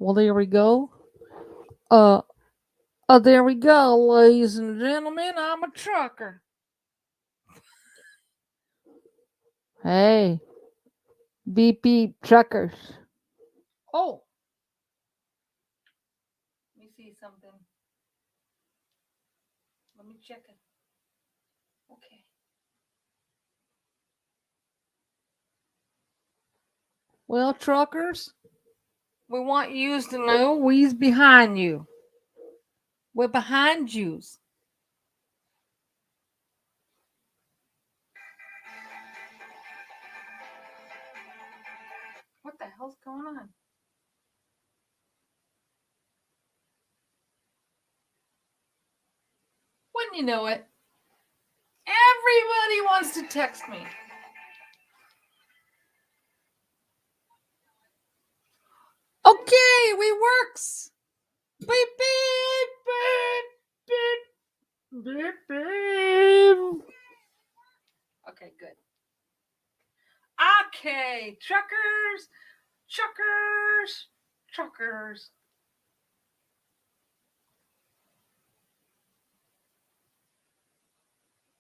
Well, there we go. There we go, ladies and gentlemen. I'm a trucker. Hey, beep beep, truckers. Oh, let me see something. Let me check it. Okay. Well, truckers, we want yous to know we's behind you. We're behind yous. What the hell's going on? Wouldn't you know it? Everybody wants to text me. Okay, we works. Beep beep beep beep beep beep. Okay, good. Okay, truckers, truckers, truckers.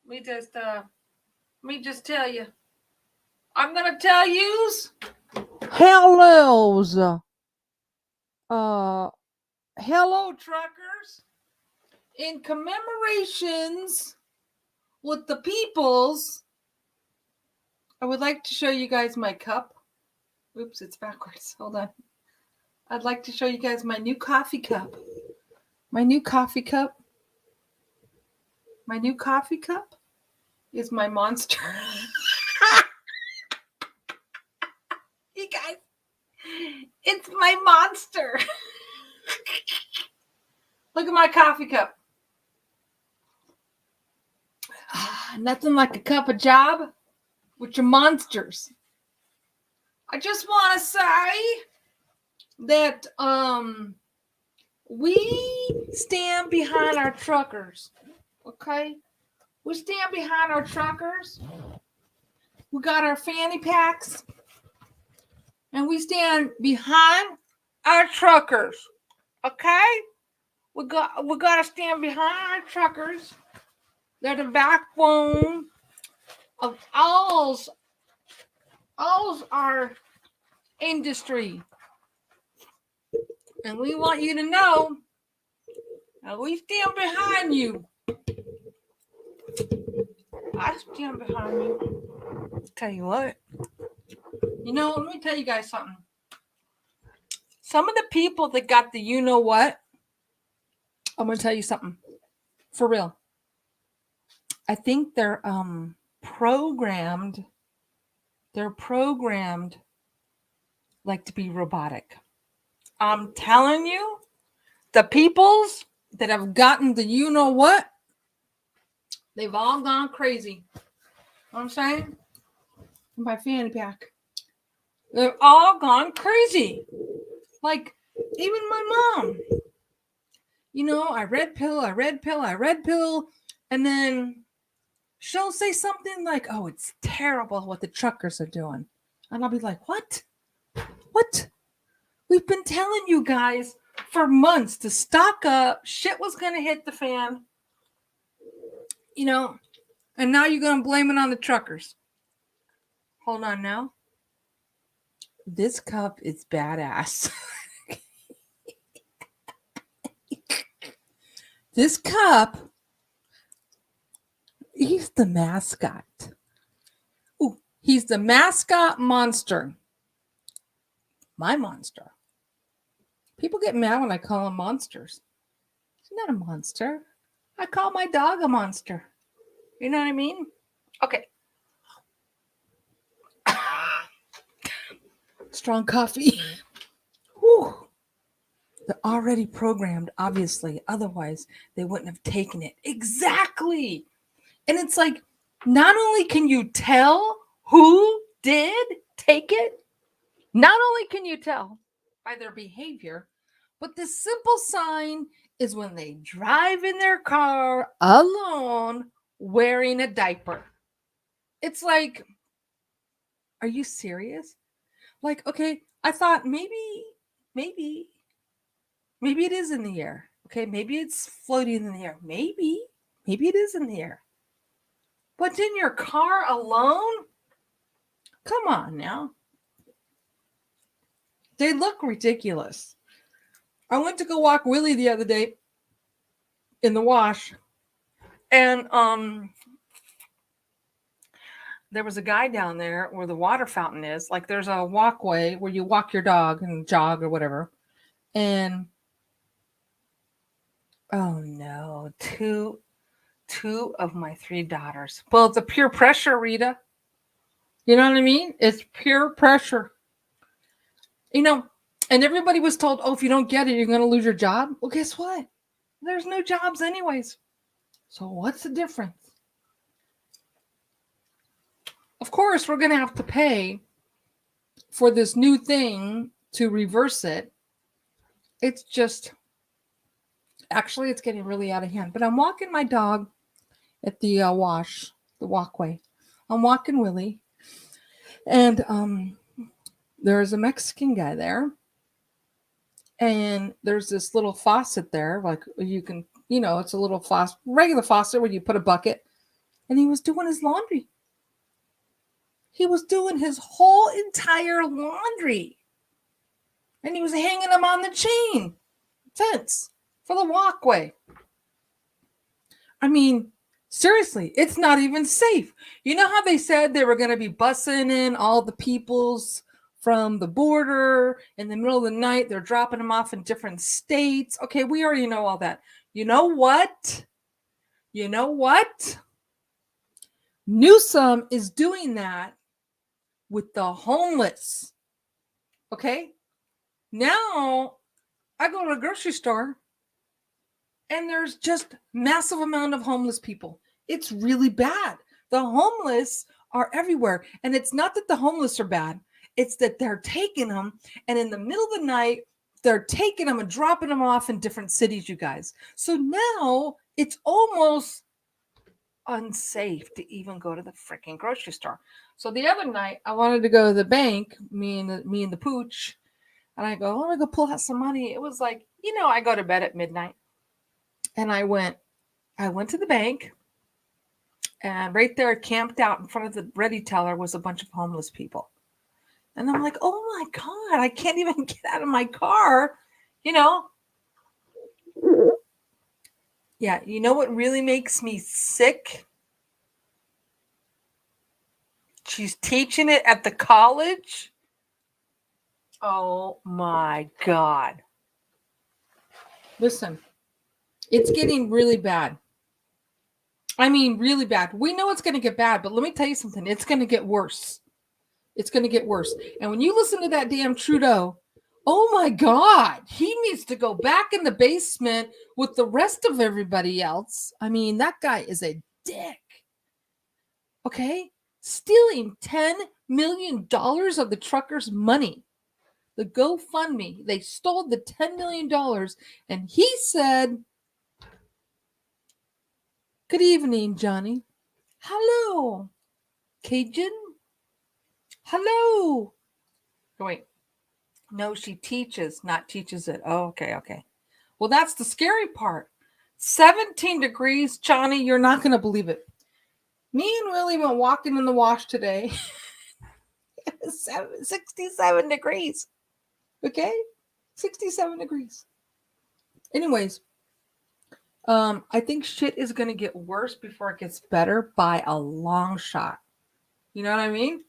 Me just tell you. I'm gonna tell yous. Hellos. Uh, hello, truckers. In commemorations with the peoples, I would like to show you guys my cup. Oops, it's backwards. Hold on. I'd like to show you guys my new coffee cup. My new coffee cup. My new coffee cup is my monster. You guys, it's my monster. Look at my coffee cup. Nothing like a cup of job with your monsters. I just want to say that we stand behind our truckers. Okay? We stand behind our truckers. We got our fanny packs. And we stand behind our truckers. Okay? We got to stand behind our truckers. They're the backbone of all our industry. And we want you to know that we stand behind you. I stand behind you. Tell you what. You know, let me tell you guys something. Some of the people that got the you know what, I'm going to tell you something. For real. I think they're programmed. They're programmed like to be robotic. I'm telling you, the peoples that have gotten the you know what, they've all gone crazy. You know what I'm saying? My fanny pack. They've all gone crazy. Like, even my mom. You know, I red pill. And then she'll say something like, oh, it's terrible what the truckers are doing. And I'll be like, what? What? We've been telling you guys for months to stock up. Shit was going to hit the fan. You know, and now you're going to blame it on the truckers. Hold on now. This cup is badass. This cup, he's the mascot. Ooh, he's the mascot monster. My monster. People get mad when I call them monsters. He's not a monster. I call my dog a monster. You know what I mean? Okay. Strong coffee. Whew. They're already programmed, obviously. Otherwise, they wouldn't have taken it. Exactly. And it's like, not only can you tell who did take it, not only can you tell by their behavior, but the simple sign is when they drive in their car alone wearing a diaper. It's like, are you serious? Like, okay, I thought maybe Maybe it is in the air. Okay, maybe it's floating in the air. Maybe it is in the air. But in your car alone? Come on now. They look ridiculous. I went to go walk Willie the other day in the wash. And there was a guy down there where the water fountain is. Like there's a walkway where you walk your dog and jog or whatever. And oh no, two of my 3 daughters. Well, it's a peer pressure, Rita. You know what I mean? It's pure pressure. You know, and everybody was told, oh, if you don't get it, you're going to lose your job. Well, guess what? There's no jobs anyways. So what's the difference? Of course, we're going to have to pay for this new thing to reverse it. It's just, actually, it's getting really out of hand. But I'm walking my dog at the walkway. I'm walking Willie. And there's a Mexican guy there. And there's this little faucet there. Like you can, it's a little faucet, regular faucet where you put a bucket. And he was doing his laundry. He was doing his whole entire laundry. And he was hanging them on the chain fence for the walkway. I mean, seriously, it's not even safe. You know how they said they were going to be bussing in all the peoples from the border in the middle of the night? They're dropping them off in different states. Okay, we already know all that. You know what? Newsom is doing that with the homeless. Okay? Now, I go to a grocery store and there's just massive amount of homeless people. It's really bad. The homeless are everywhere. And it's not that the homeless are bad. It's that they're taking them. And in the middle of the night, they're taking them and dropping them off in different cities, you guys. So now it's almost unsafe to even go to the freaking grocery store. So the other night, I wanted to go to the bank, me and the pooch. And I go, I want to go pull out some money. It was like, I go to bed at midnight. And I went to the bank, and right there, camped out in front of the ready teller, was a bunch of homeless people. And I'm like, oh my God, I can't even get out of my car, Yeah, you know what really makes me sick? She's teaching it at the college. Oh my God. Listen. It's getting really bad. I mean, really bad. We know it's going to get bad, but let me tell you something. It's going to get worse. It's going to get worse. And when you listen to that damn Trudeau, oh my God, he needs to go back in the basement with the rest of everybody else. I mean, that guy is a dick. Okay? Stealing $10 million of the truckers' money. The GoFundMe. They stole the $10 million. And he said, good evening, Johnny. Hello, Cajun. Hello. Wait. No, she teaches, not teaches it. Oh, okay. Well, that's the scary part. 17 degrees, Johnny. You're not going to believe it. Me and Willie went walking in the wash today. 67 degrees. Okay? 67 degrees. Anyways. I think shit is going to get worse before it gets better by a long shot. You know what I mean?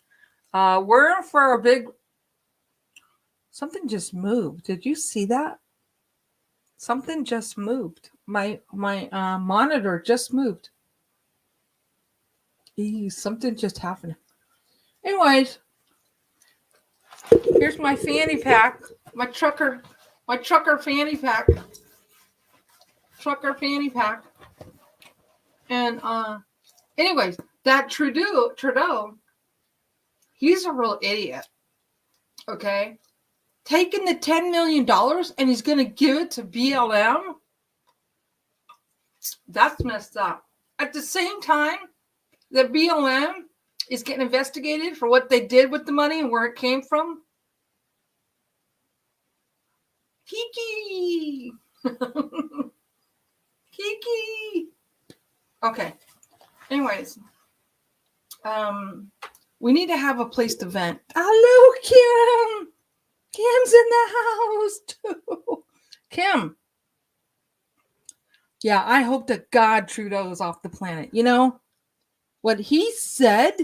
We're in for a big... Something just moved. Did you see that? Something just moved. My monitor just moved. Something just happened. Anyways, here's my fanny pack. My trucker fanny pack. And anyways, that Trudeau, he's a real idiot. Okay? Taking the $10 million and he's going to give it to BLM? That's messed up. At the same time, the BLM is getting investigated for what they did with the money and where it came from. He Kiki. Kiki. Okay. Anyways, we need to have a place to vent. Hello, Kim. Kim's in the house too. Kim. Yeah, I hope to God Trudeau is off the planet. You know what he said,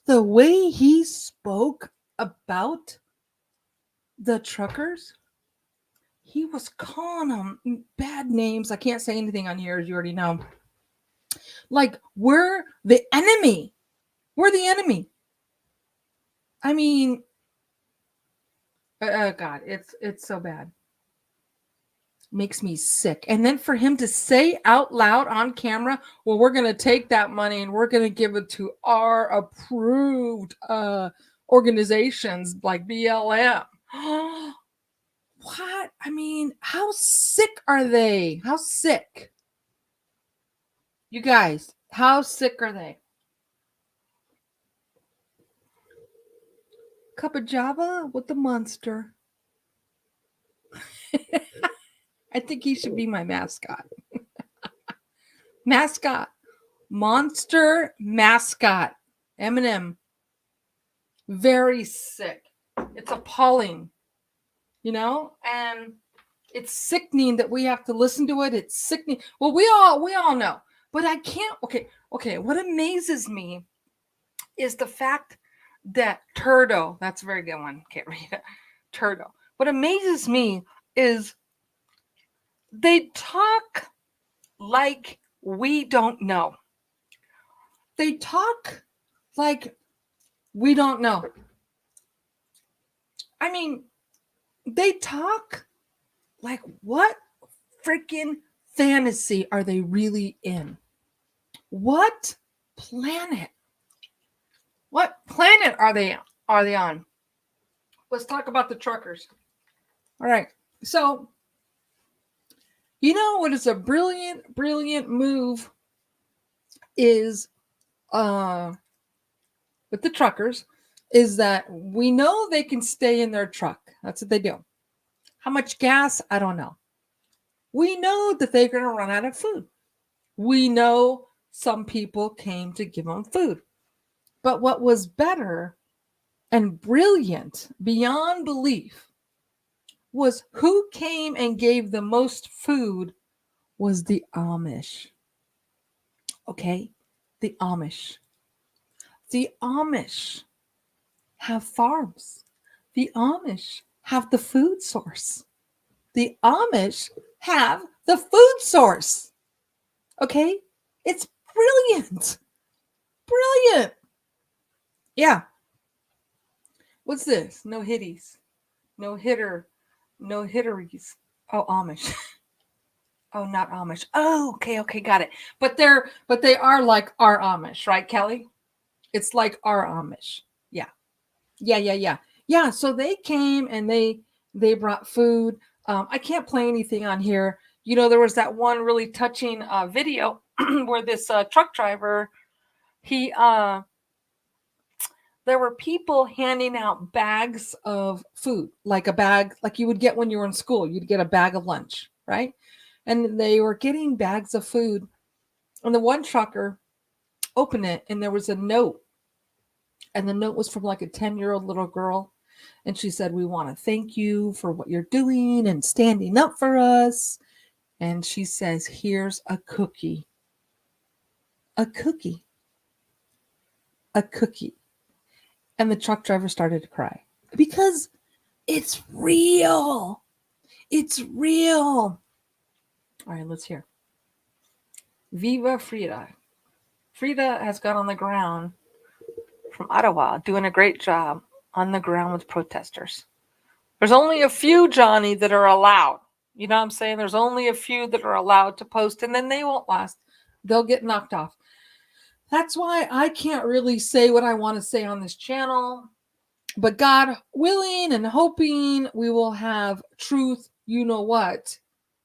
the way he spoke about the truckers, he was calling them bad names. I can't say anything on here, as you already know. Like, we're the enemy. We're the enemy. I mean, God, it's so bad. Makes me sick. And then for him to say out loud on camera, well, we're going to take that money and we're going to give it to our approved organizations like BLM. What? I mean, how sick are they? How sick? You guys, how sick are they? Cup of Java with the monster. I think he should be my mascot. Mascot. Monster mascot. Eminem. Very sick. It's appalling. You know? And it's sickening that we have to listen to it. It's sickening. Well, we all know. But I can't. Okay. What amazes me is the fact that Turdo, that's a very good one. Can't read it. Turdo. What amazes me is they talk like we don't know. They talk like we don't know. I mean, they talk like, what freaking fantasy are they really in? What planet? What planet are they on? Let's talk about the truckers. All right. So, you know what is a brilliant move is with the truckers is that we know they can stay in their truck. That's what they do. How much gas? I don't know. We know that they're going to run out of food. We know some people came to give them food. But what was better and brilliant beyond belief was who came and gave the most food was the Amish. Okay? The Amish. The Amish have farms. The Amish have the food source. The Amish have the food source. Okay? It's brilliant. Brilliant. Yeah. What's this? No hitties. No hitter. No hitteries. Oh, Amish. Oh, not Amish. Oh, okay, got it. But they are like our Amish, right, Kelly? It's like our Amish. Yeah. Yeah, so they came and they brought food. I can't play anything on here. You know, there was that one really touching video where this truck driver, there were people handing out bags of food, like a bag, like you would get when you were in school. You'd get a bag of lunch, right? And they were getting bags of food. And the one trucker opened it and there was a note. And the note was from like a 10-year-old little girl. And she said, we want to thank you for what you're doing and standing up for us. And she says, here's a cookie. A cookie. A cookie. And the truck driver started to cry because it's real. It's real. All right, let's hear. Viva Frida. Frida has got on the ground from Ottawa, doing a great job on the ground with protesters. There's only a few, Johnny, that are allowed. You know what I'm saying? There's only a few that are allowed to post, and then they won't last. They'll get knocked off. That's why I can't really say what I want to say on this channel. But God willing and hoping we will have truth, you know what,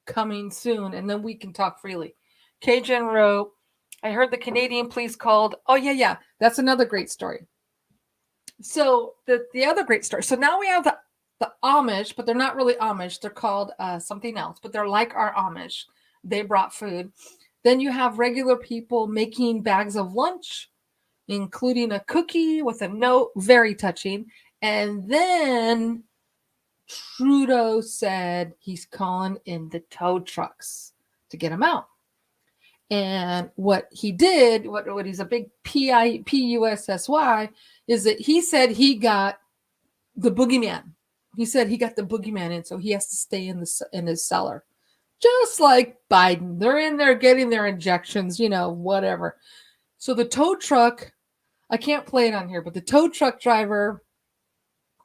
coming soon. And then we can talk freely. Cajun wrote, I heard the Canadian police called. Oh, yeah. That's another great story. So the other great story. So now we have the Amish, but they're not really Amish. They're called something else, but they're like our Amish. They brought food. Then you have regular people making bags of lunch, including a cookie with a note, very touching. And then Trudeau said he's calling in the tow trucks to get them out. And what he did, what he's a big PUSSY, is that he said he got the boogeyman. He said he got the boogeyman in, so he has to stay in his cellar. Just like Biden. They're in there getting their injections, whatever. So the tow truck, I can't play it on here, but the tow truck driver,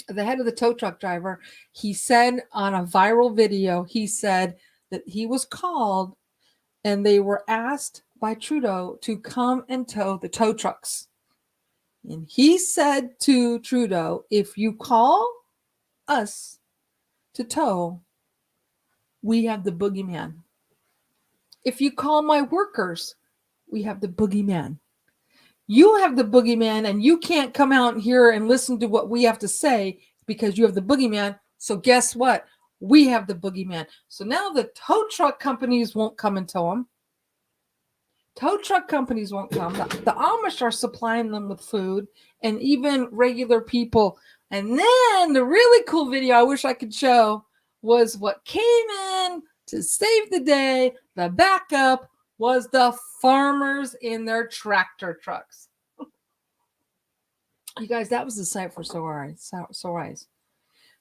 the head of the tow truck driver, he said on a viral video, he said that he was called and they were asked by Trudeau to come and tow the tow trucks. And he said to Trudeau, if you call us to tow, we have the boogeyman. If you call my workers, we have the boogeyman. You have the boogeyman and you can't come out here and listen to what we have to say because you have the boogeyman. So guess what? We have the boogeyman. So now the tow truck companies won't come and tow them. Tow truck companies won't come. The Amish are supplying them with food and even regular people. And then the really cool video I wish I could show was what came in to save the day. The backup was the farmers in their tractor trucks. You guys, that was the sight for sore eyes.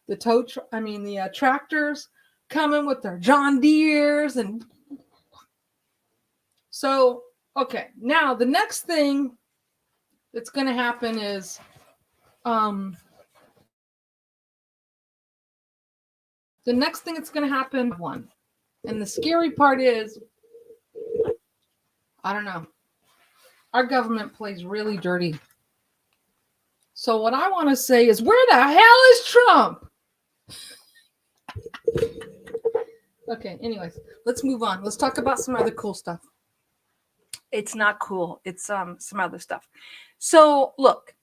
The tractors coming with their John Deeres and so, okay. Now the next thing that's going to happen is, the next thing that's going to happen, and the scary part is, I don't know. Our government plays really dirty. So what I want to say is, where the hell is Trump? Okay, anyways, let's move on. Let's talk about some other cool stuff. It's not cool. It's some other stuff. So look,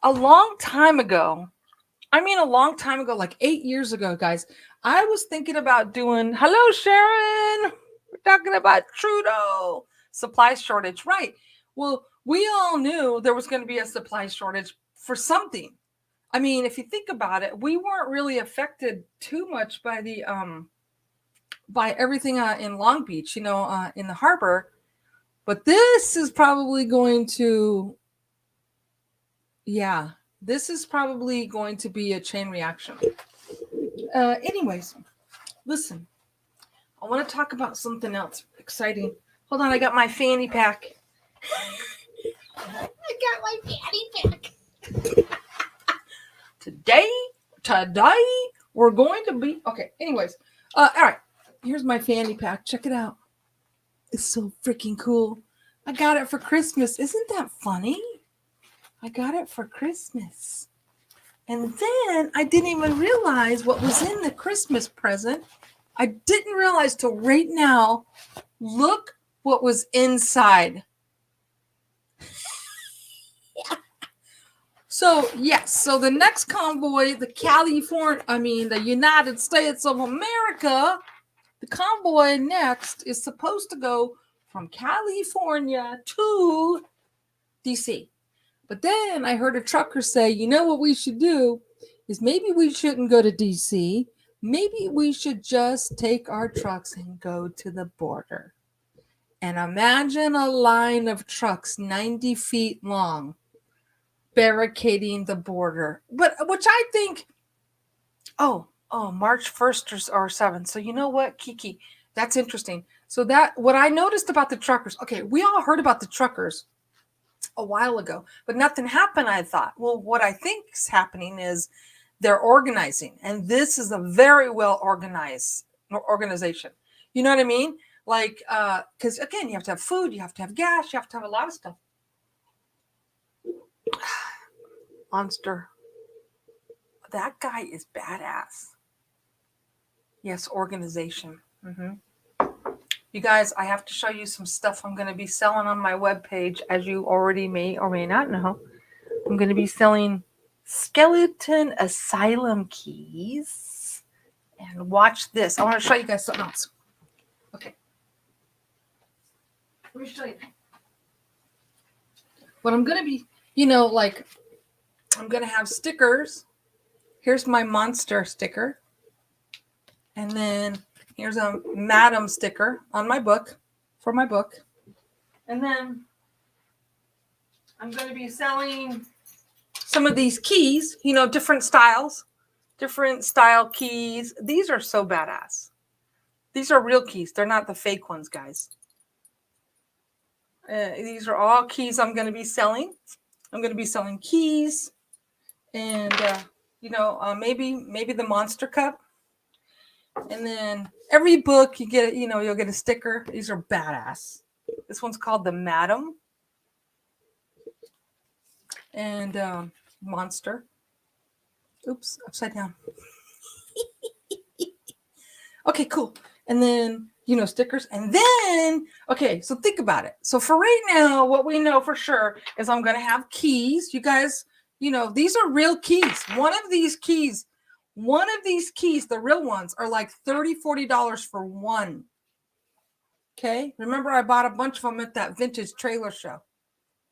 a long time ago, like 8 years ago, guys, I was thinking about doing, hello, Sharon. We're talking about Trudeau supply shortage. Right. Well, we all knew there was going to be a supply shortage for something. I mean, if you think about it, we weren't really affected too much by the, by everything in Long Beach, in the harbor. But this is probably going to, this is probably going to be a chain reaction. Anyways, listen, I want to talk about something else exciting. Hold on, I got my fanny pack. Today, we're going to be, okay, anyways. All right, here's my fanny pack. Check it out. It's so freaking cool. I got it for Christmas. Isn't that funny? I got it for Christmas. And then I didn't even realize what was in the Christmas present. I didn't realize till right now. Look what was inside. So, yes. So the next convoy, the United States of America, the convoy next is supposed to go from California to DC. But then I heard a trucker say, you know what we should do is maybe we shouldn't go to DC. Maybe we should just take our trucks and go to the border. And imagine a line of trucks 90 feet long barricading the border. But which I think, March 1st or 7th. So you know what, Kiki? That's interesting. So what I noticed about the truckers, okay, we all heard about the truckers a while ago, but nothing happened, I thought. Well, what I think is happening is they're organizing, and this is a very well organized organization. You know what I mean? Like, because again, you have to have food, you have to have gas, you have to have a lot of stuff. Monster. That guy is badass. Yes, organization. You guys, I have to show you some stuff I'm going to be selling on my webpage, as you already may or may not know. I'm going to be selling skeleton asylum keys. And watch this. I want to show you guys something else. Okay. Let me show you. What I'm going to be, like, I'm going to have stickers. Here's my monster sticker. And then here's a madam sticker on my book, for my book. And then I'm going to be selling some of these keys, different styles, different style keys. These are so badass. These are real keys. They're not the fake ones, guys. These are all keys I'm going to be selling. I'm going to be selling keys and, maybe the monster cup. And then every book you get, you'll get a sticker. These are badass. This one's called the Madam and Monster. Oops, upside down. Okay, cool. And then, stickers. And then, okay, so think about it. So for right now, what we know for sure is I'm going to have keys. You guys, these are real keys. One of these keys, the real ones, are like $30, $40 for one. Okay. Remember, I bought a bunch of them at that vintage trailer show.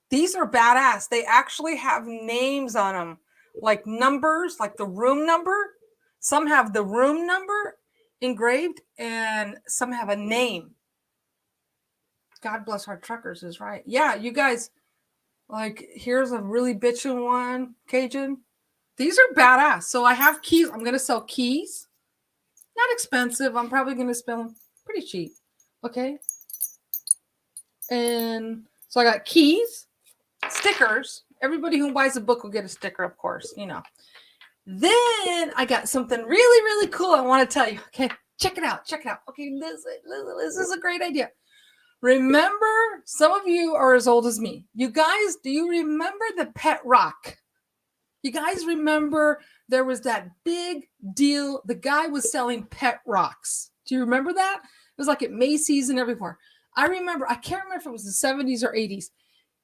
These are badass. They actually have names on them, like numbers, like the room number. Some have the room number engraved and some have a name. God bless our truckers is right. Yeah, you guys, like, here's a really bitchin' one, Cajun. These are badass. So I have keys. I'm going to sell keys. Not expensive. I'm probably going to spend them pretty cheap. Okay. And so I got keys, stickers. Everybody who buys a book will get a sticker, of course, Then I got something really, really cool I want to tell you. Okay. Check it out. Okay. This is a great idea. Remember, some of you are as old as me. You guys, do you remember the pet rock? You guys remember there was that big deal. The guy was selling pet rocks. Do you remember that? It was like at Macy's and everywhere. I can't remember if it was the 70s or 80s.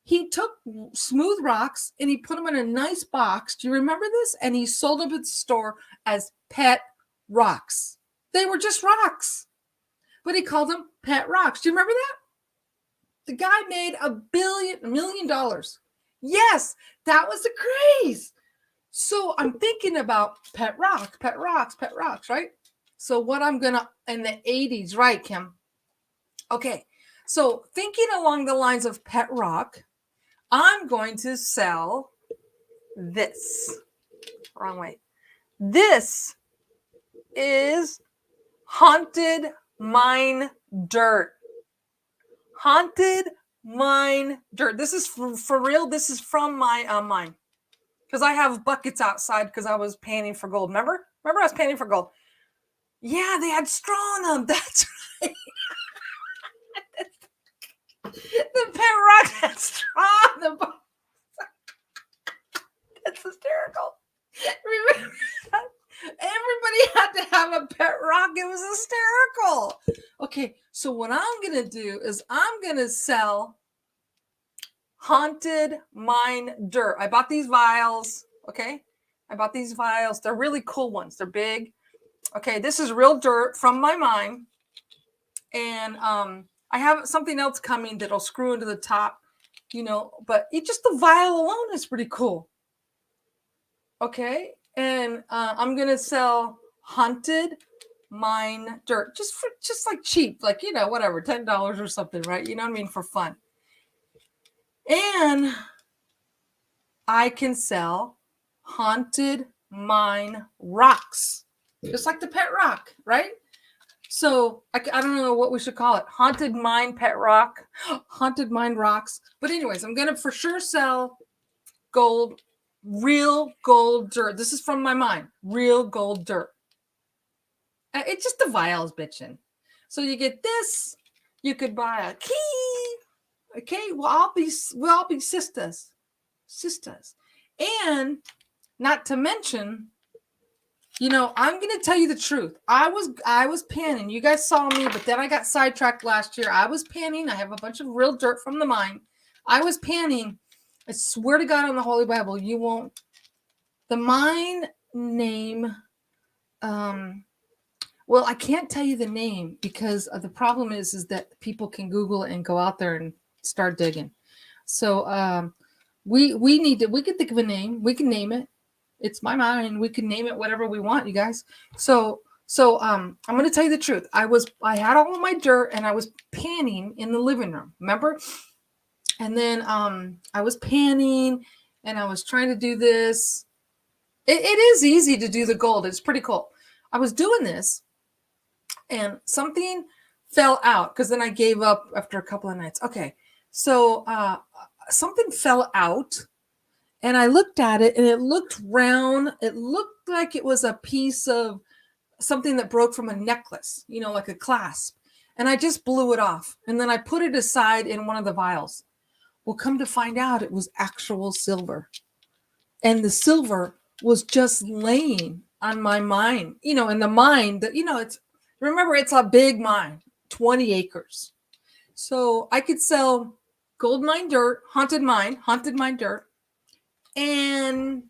He took smooth rocks and he put them in a nice box. Do you remember this? And he sold them at the store as pet rocks. They were just rocks, but he called them pet rocks. Do you remember that? The guy made $1 million. Yes, that was the craze. So I'm thinking about pet rocks, right? So what I'm going to, in the 80s, right, Kim? Okay, so thinking along the lines of pet rock, I'm going to sell this. Wrong way. This is Haunted Mine Dirt. Haunted Mine Dirt. This is for real. This is from my mine. Because I have buckets outside because I was panning for gold. Remember I was panning for gold. Yeah, they had straw on them. That's right. The pet rock had straw on them. That's hysterical. Remember that? Everybody had to have a pet rock. It was hysterical. Okay, so what I'm going to do is I'm going to sell Haunted Mine Dirt. I bought these vials. Okay, I bought these vials. They're really cool ones. They're big. Okay, this is real dirt from my mine. And I have something else coming that'll screw into the top, but just the vial alone is pretty cool. Okay, and I'm going to sell Haunted Mine Dirt just like cheap, like, whatever, $10 or something, right? You know what I mean? For fun. And I can sell Haunted Mine Rocks, just like the pet rock, right? So I don't know what we should call it. Haunted Mine Pet Rock, Haunted Mine Rocks. But anyways, I'm going to for sure sell gold, real gold dirt. This is from my mine, real gold dirt. It's just the vials, bitchin'. So you get this. You could buy a key. Okay, we'll all be sisters. And not to mention, I'm going to tell you the truth. I was panning. You guys saw me, but then I got sidetracked last year. I was panning. I have a bunch of real dirt from the mine. I was panning. I swear to God on the Holy Bible, you won't The mine name, well, I can't tell you the name because the problem is that people can Google it and go out there and start digging. So we can think of a name. We can name it. It's my mine. We can name it whatever we want, you guys. So I'm gonna tell you the truth. I had all of my dirt and I was panning in the living room. Remember? And then I was panning and I was trying to do this. It is easy to do the gold. It's pretty cool. I was doing this and something fell out because then I gave up after a couple of nights. Okay. So something fell out and I looked at it and it looked round. It looked like it was a piece of something that broke from a necklace, like a clasp. And I just blew it off. And then I put it aside in one of the vials. Well, come to find out, it was actual silver. And the silver was just laying on my mine, in the mine that, it's a big mine, 20 acres. So I could sell gold mine dirt, haunted mine dirt, and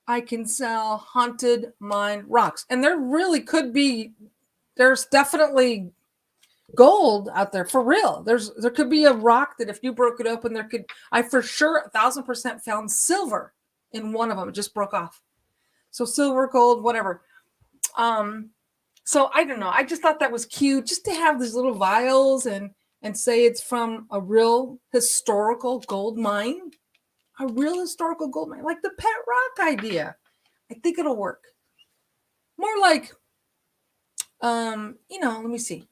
I can sell haunted mine rocks. And there's definitely gold out there for real. There could be a rock that if you broke it open, I for sure 1,000% found silver in one of them. It just broke off. So silver, gold, whatever. So I don't know. I just thought that was cute just to have these little vials and say it's from a real historical gold mine. A real historical gold mine, like the pet rock idea. I think it'll work. More like, let me see.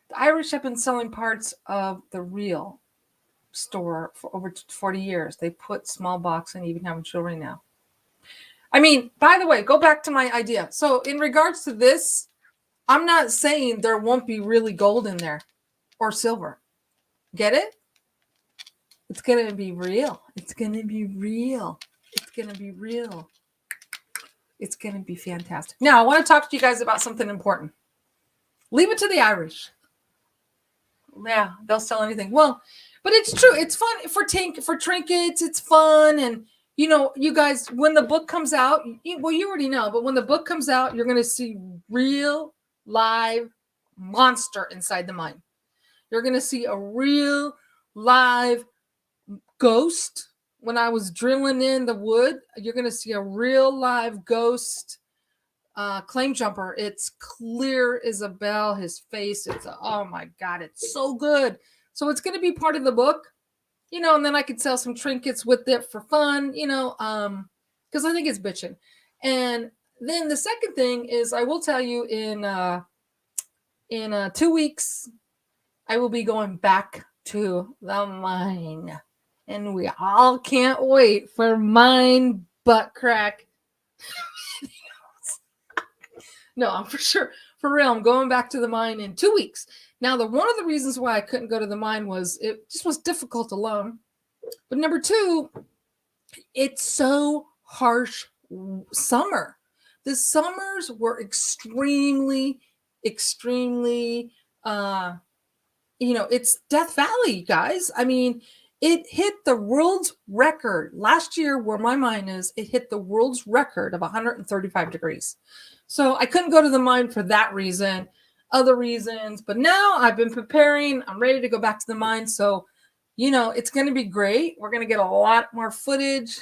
The Irish have been selling parts of the real store for over 40 years. They put small box and even have jewelry now. I mean, by the way, go back to my idea. So in regards to this, I'm not saying there won't be really gold in there or silver. Get it? It's going to be real. It's going to be real. It's going to be real. It's going to be fantastic. Now, I want to talk to you guys about something important. Leave it to the Irish. Yeah, they'll sell anything. Well, but it's true. It's fun for trinkets. It's fun. And, you guys, when the book comes out, you already know, but when the book comes out, you're going to see real live monster inside the mine. You're going to see a real live ghost. When I was drilling in the wood, you're going to see a real live ghost claim jumper. It's clear as a bell. His face, oh my God, it's so good. So it's going to be part of the book, and then I could sell some trinkets with it for fun, because I think it's bitching. And then the second thing is I will tell you in 2 weeks, I will be going back to the mine. And we all can't wait for mine butt crack. No, I'm for real. I'm going back to the mine in 2 weeks. Now, one of the reasons why I couldn't go to the mine was it just was difficult alone. But number two, it's so harsh summer. The summers were extremely, it's Death Valley, guys. I mean, it hit the world's record last year where my mine is. It hit the world's record of 135 degrees. So I couldn't go to the mine for that reason, other reasons. But now I've been preparing. I'm ready to go back to the mine. So, it's going to be great. We're going to get a lot more footage.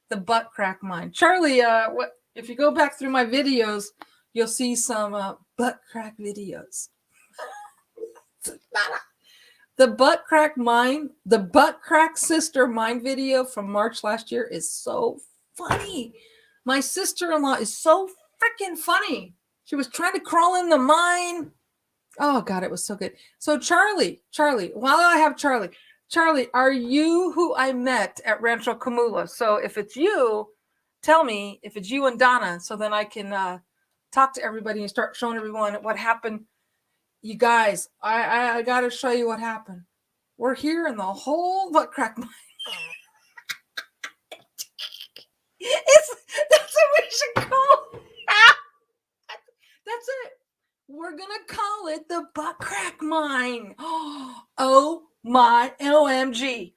The butt crack mine. Charlie, if you go back through my videos, you'll see some butt crack videos. The butt crack mine, the butt crack sister mine video from March last year is so funny. My sister-in-law is so freaking funny. She was trying to crawl in the mine. Oh God, it was so good. So Charlie, while I have Charlie, are you who I met at Rancho Camulos? So if it's you, tell me if it's you and Donna, so then I can talk to everybody and start showing everyone what happened. You guys, I got to show you what happened. We're here in the whole butt crack mine. That's what we should call it. That's it. We're going to call it the butt crack mine. Oh my OMG.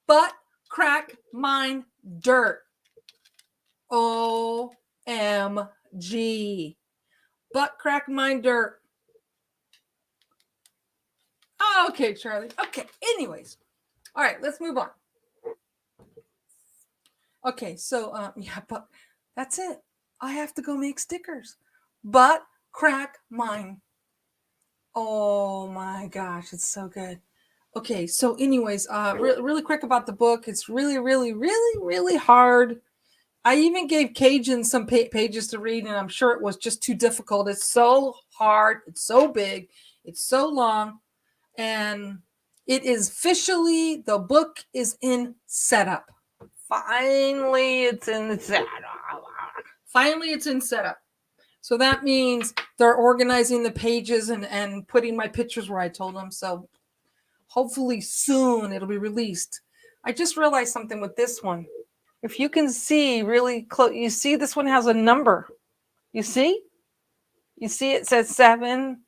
Butt crack mine dirt. OMG. Butt crack mine dirt. Oh, okay, Charlie. Okay, anyways. All right, let's move on. Okay, so yeah, but that's it. I have to go make stickers. Butt crack mine. Oh my gosh, it's so good. Okay, so anyways, really quick about the book. It's really hard. I even gave Cajun some pages to read, and I'm sure it was just too difficult. It's so hard. It's so big. It's so long, and it is officially, the book is in setup. Finally, it's in setup. Finally, it's in setup. So that means they're organizing the pages and putting my pictures where I told them. So hopefully soon it'll be released. I just realized something with this one. If you can see really close, you see this one has a number. You see? You see it says 7.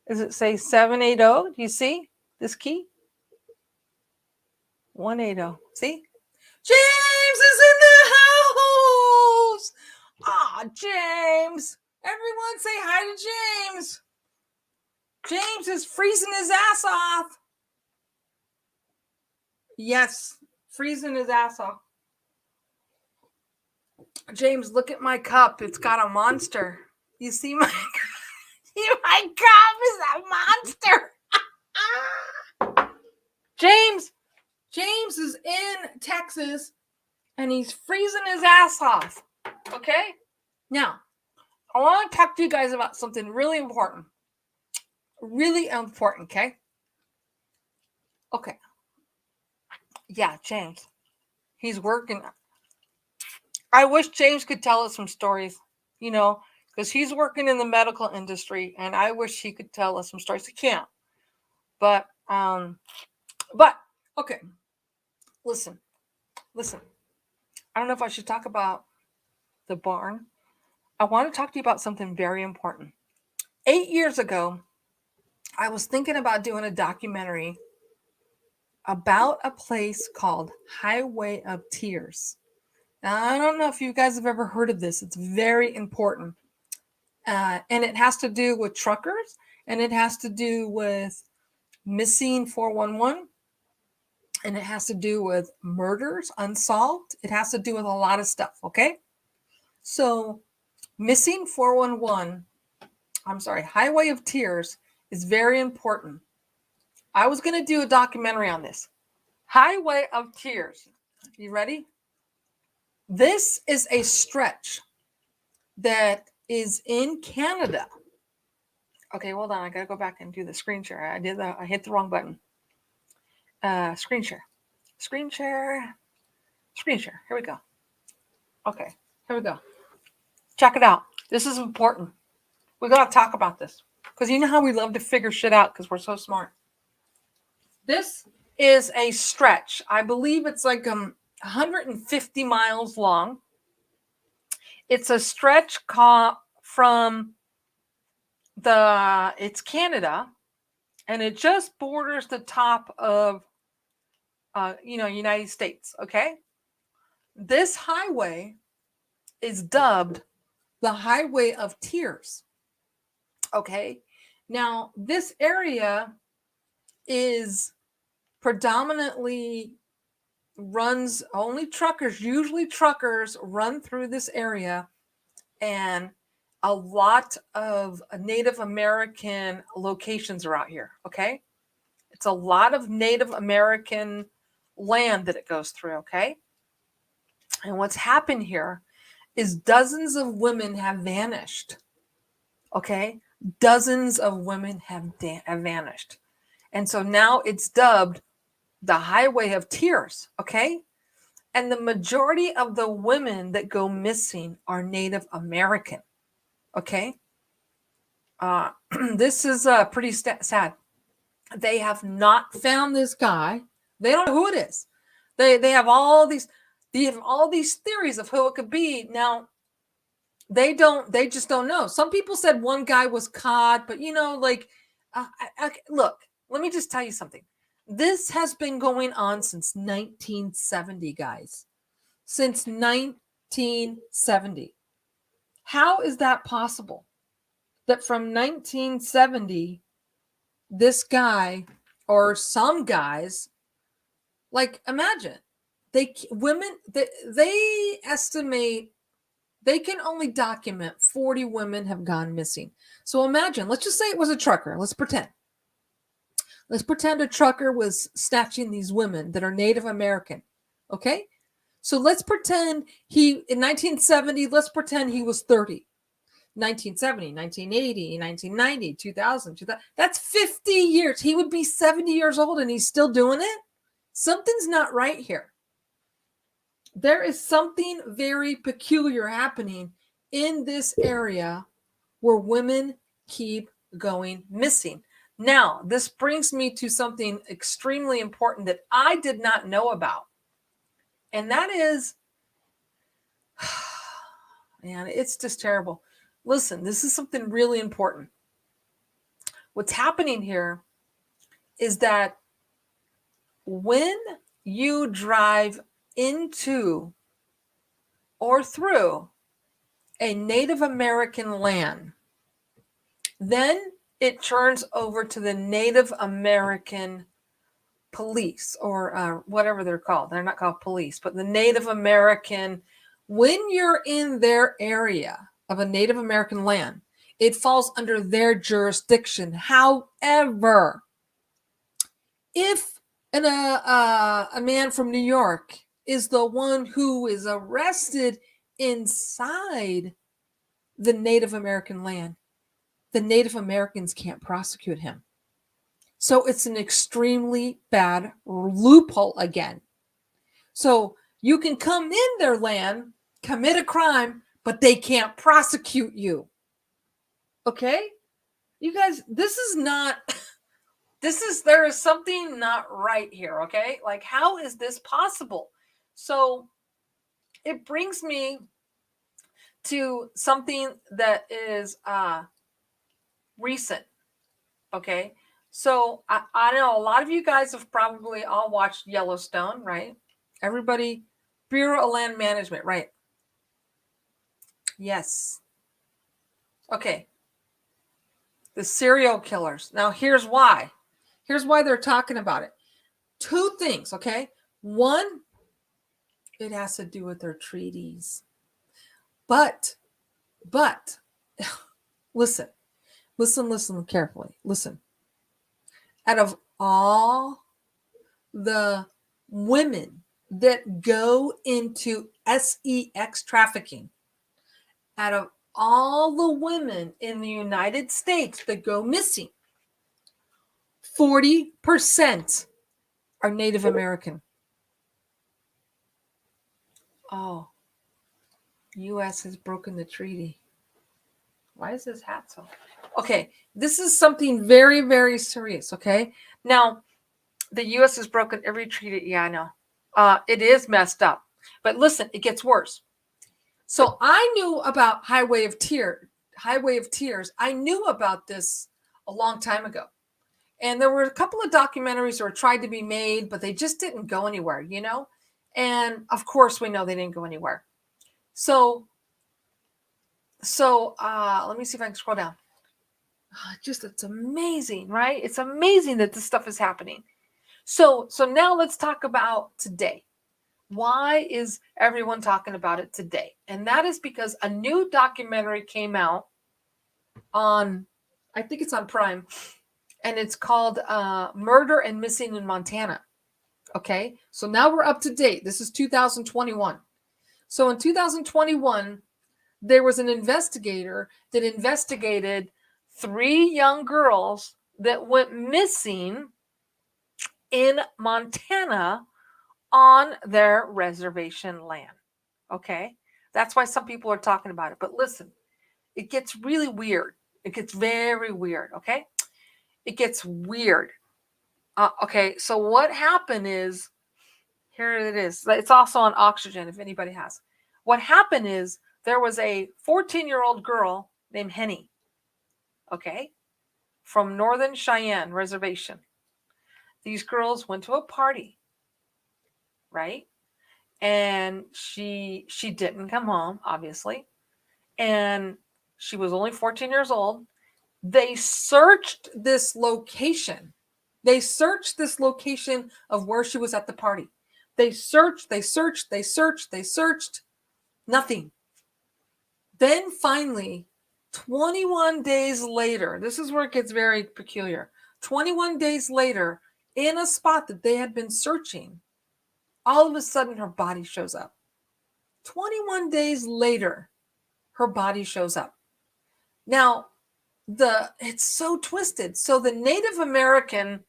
Does it say 780? Do you see this key? 180. See? James is in the house. Ah, James. Everyone say hi to James. James is freezing his ass off. Yes, freezing his ass off. James, look at my cup. It's got a monster. You see my my cup is a monster. James is in Texas and he's freezing his ass off. Okay? Now, I want to talk to you guys about something really important. Really important, okay? Okay. Yeah, James. He's working. I wish James could tell us some stories, because he's working in the medical industry, and I wish he could tell us some stories. He can't. But okay. Listen. I don't know if I should talk about the barn. I want to talk to you about something very important. 8 years ago, I was thinking about doing a documentary about a place called Highway of Tears. Now, I don't know if you guys have ever heard of this. It's very important. And it has to do with truckers, and it has to do with missing 411, and it has to do with murders unsolved. It has to do with a lot of stuff, okay? So missing 411, Highway of Tears is very important. I was going to do a documentary on this. Highway of Tears. You ready? This is a stretch that is in Canada. Okay, hold on. I got to go back and do the screen share. I hit the wrong button. Screen share. Here we go. Okay, here we go. Check it out. This is important. We got to talk about this because you know how we love to figure shit out because we're so smart. This is a stretch. I believe it's like 150 miles long. It's a stretch from it's Canada, and it just borders the top of United States. Okay, this highway is dubbed the Highway of Tears. Okay, now this area is predominantly runs only truckers. Usually truckers run through this area, and a lot of Native American locations are out here. Okay, it's a lot of Native American land that it goes through. Okay, and what's happened here is dozens of women have vanished. Okay, dozens of women have vanished, and so now it's dubbed the Highway of Tears. Okay, and the majority of the women that go missing are Native American. Okay, this is pretty sad. They have not found this guy. They don't know who it is. They have all these theories of who it could be. Now they just don't know. Some people said one guy was caught, but look, let me just tell you something. This has been going on since 1970, guys. Since 1970. How is that possible? That from 1970, this guy or some guys, like imagine, they estimate they can only document 40 women have gone missing. So imagine, let's just say it was a trucker. Let's pretend a trucker was snatching these women that are Native American. Okay? So let's pretend in 1970, let's pretend he was 30. 1970, 1980, 1990, 2000, 2000. That's 50 years. He would be 70 years old and he's still doing it. Something's not right here. There is something very peculiar happening in this area where women keep going missing. Now, this brings me to something extremely important that I did not know about. And that is, man, it's just terrible. Listen, this is something really important. What's happening here is that when you drive into or through a Native American land, then it turns over to the Native American police or whatever they're called. They're not called police, but the Native American, when you're in their area of a Native American land, it falls under their jurisdiction. However, if a man from New York is the one who is arrested inside the Native American land, the Native Americans can't prosecute him. So it's an extremely bad loophole again. So you can come in their land, commit a crime, but they can't prosecute you. Okay? You guys, there is something not right here, okay? Like, how is this possible? So it brings me to something that is recent, okay? So I know a lot of you guys have probably all watched Yellowstone, right? Everybody, Bureau of Land Management, right? Yes. Okay. The serial killers. Now, here's why. Here's why they're talking about it. Two things, okay? One, it has to do with their treaties. But, listen carefully. Listen. Out of all the women that go into sex trafficking, out of all the women in the United States that go missing, 40% are Native American. Oh, U.S. has broken the treaty. Why is this hat so? Okay, this is something very, very serious, okay? Now, the U.S. has broken every treaty. Yeah, I know. It is messed up. But listen, it gets worse. So I knew about Highway of Tears. I knew about this a long time ago. And there were a couple of documentaries that were tried to be made, but they just didn't go anywhere, you know? And of course, we know they didn't go anywhere. So let me see if I can scroll down. It's amazing, right? It's amazing that this stuff is happening. So now let's talk about today. Why is everyone talking about it today? And that is because a new documentary came out on, I think it's on Prime, and it's called Murder and Missing in Montana. Okay, so now we're up to date. This is 2021. So in 2021, there was an investigator that investigated 3 young girls that went missing in Montana on their reservation land. Okay, that's why some people are talking about it. But listen, it gets really weird. It gets very weird. Okay, it gets weird. Okay, so what happened is, here it is. It's also on Oxygen if anybody has. What happened is there was a 14-year-old girl named Henny, okay, from Northern Cheyenne Reservation. These girls went to a party, right? and she didn't come home, obviously, and she was only 14 years old. They searched this location. They searched this location of where she was at the party. They searched, nothing. Then finally, 21 days later, this is where it gets very peculiar. 21 days later, in a spot that they had been searching, all of a sudden her body shows up. 21 days later, her body shows up. Now, it's so twisted. So the Native American,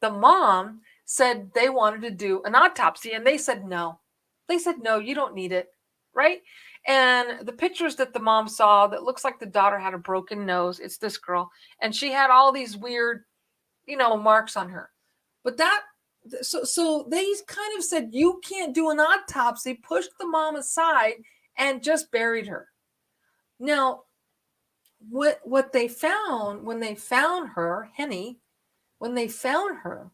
the mom, said they wanted to do an autopsy, and they said no. They said, no, you don't need it, right? And the pictures that the mom saw that looks like the daughter had a broken nose, it's this girl, and she had all these weird, marks on her. But so they kind of said, you can't do an autopsy, pushed the mom aside, and just buried her. Now, what they found when they found her, Henny, when they found her,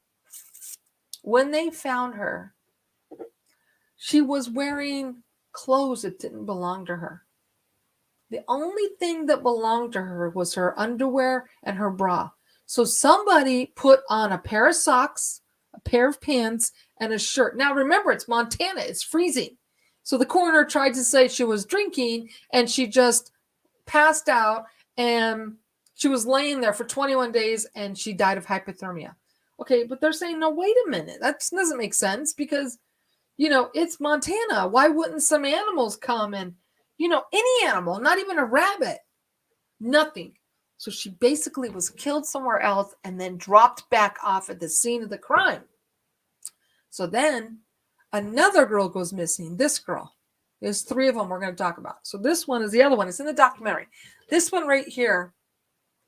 she was wearing clothes that didn't belong to her. The only thing that belonged to her was her underwear and her bra. So somebody put on a pair of socks, a pair of pants, and a shirt. Now remember, it's Montana, it's freezing. So the coroner tried to say she was drinking, and she just passed out, and she was laying there for 21 days, and she died of hypothermia. Okay, but they're saying, no, wait a minute. That doesn't make sense because, it's Montana. Why wouldn't some animals come and, any animal, not even a rabbit, nothing. So she basically was killed somewhere else and then dropped back off at the scene of the crime. So then another girl goes missing. This girl. There's 3 of them we're going to talk about. So this one is the other one. It's in the documentary. This one right here,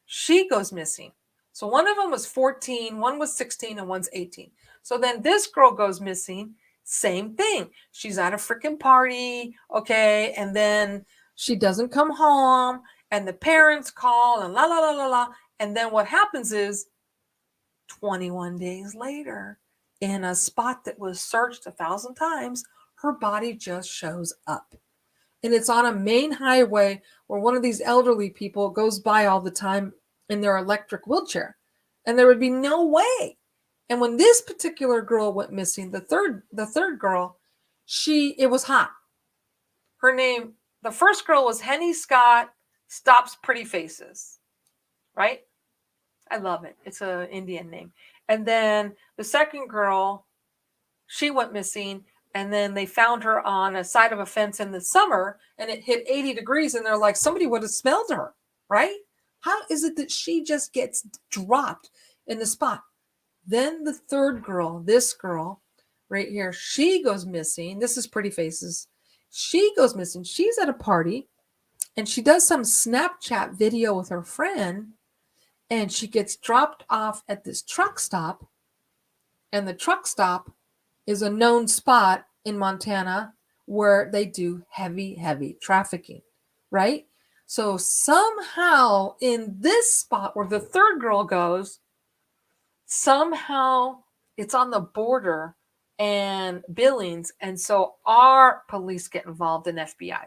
she goes missing. So one of them was 14, one was 16, and one's 18. So then this girl goes missing. Same thing. She's at a freaking party, okay? And then she doesn't come home, and the parents call, and la, la, la, la, la. And then what happens is 21 days later, in a spot that was searched 1,000 times, her body just shows up. And it's on a main highway where one of these elderly people goes by all the time in their electric wheelchair. And there would be no way. And when this particular girl went missing, the third girl, it was hot. Her name, the first girl was Henny Scott Stops Pretty Faces, right? I love it. It's an Indian name. And then the second girl, she went missing, and then they found her on a side of a fence in the summer, and it hit 80 degrees, and they're like, somebody would have smelled her, right? How is it that she just gets dropped in the spot? Then the third girl, this girl right here, she goes missing. This is Pretty Faces. She goes missing. She's at a party, and she does some Snapchat video with her friend, and she gets dropped off at this truck stop, and the truck stop is a known spot in Montana where they do heavy, heavy trafficking, right? So somehow in this spot where the third girl goes, somehow it's on the border and Billings. And so our police get involved in FBI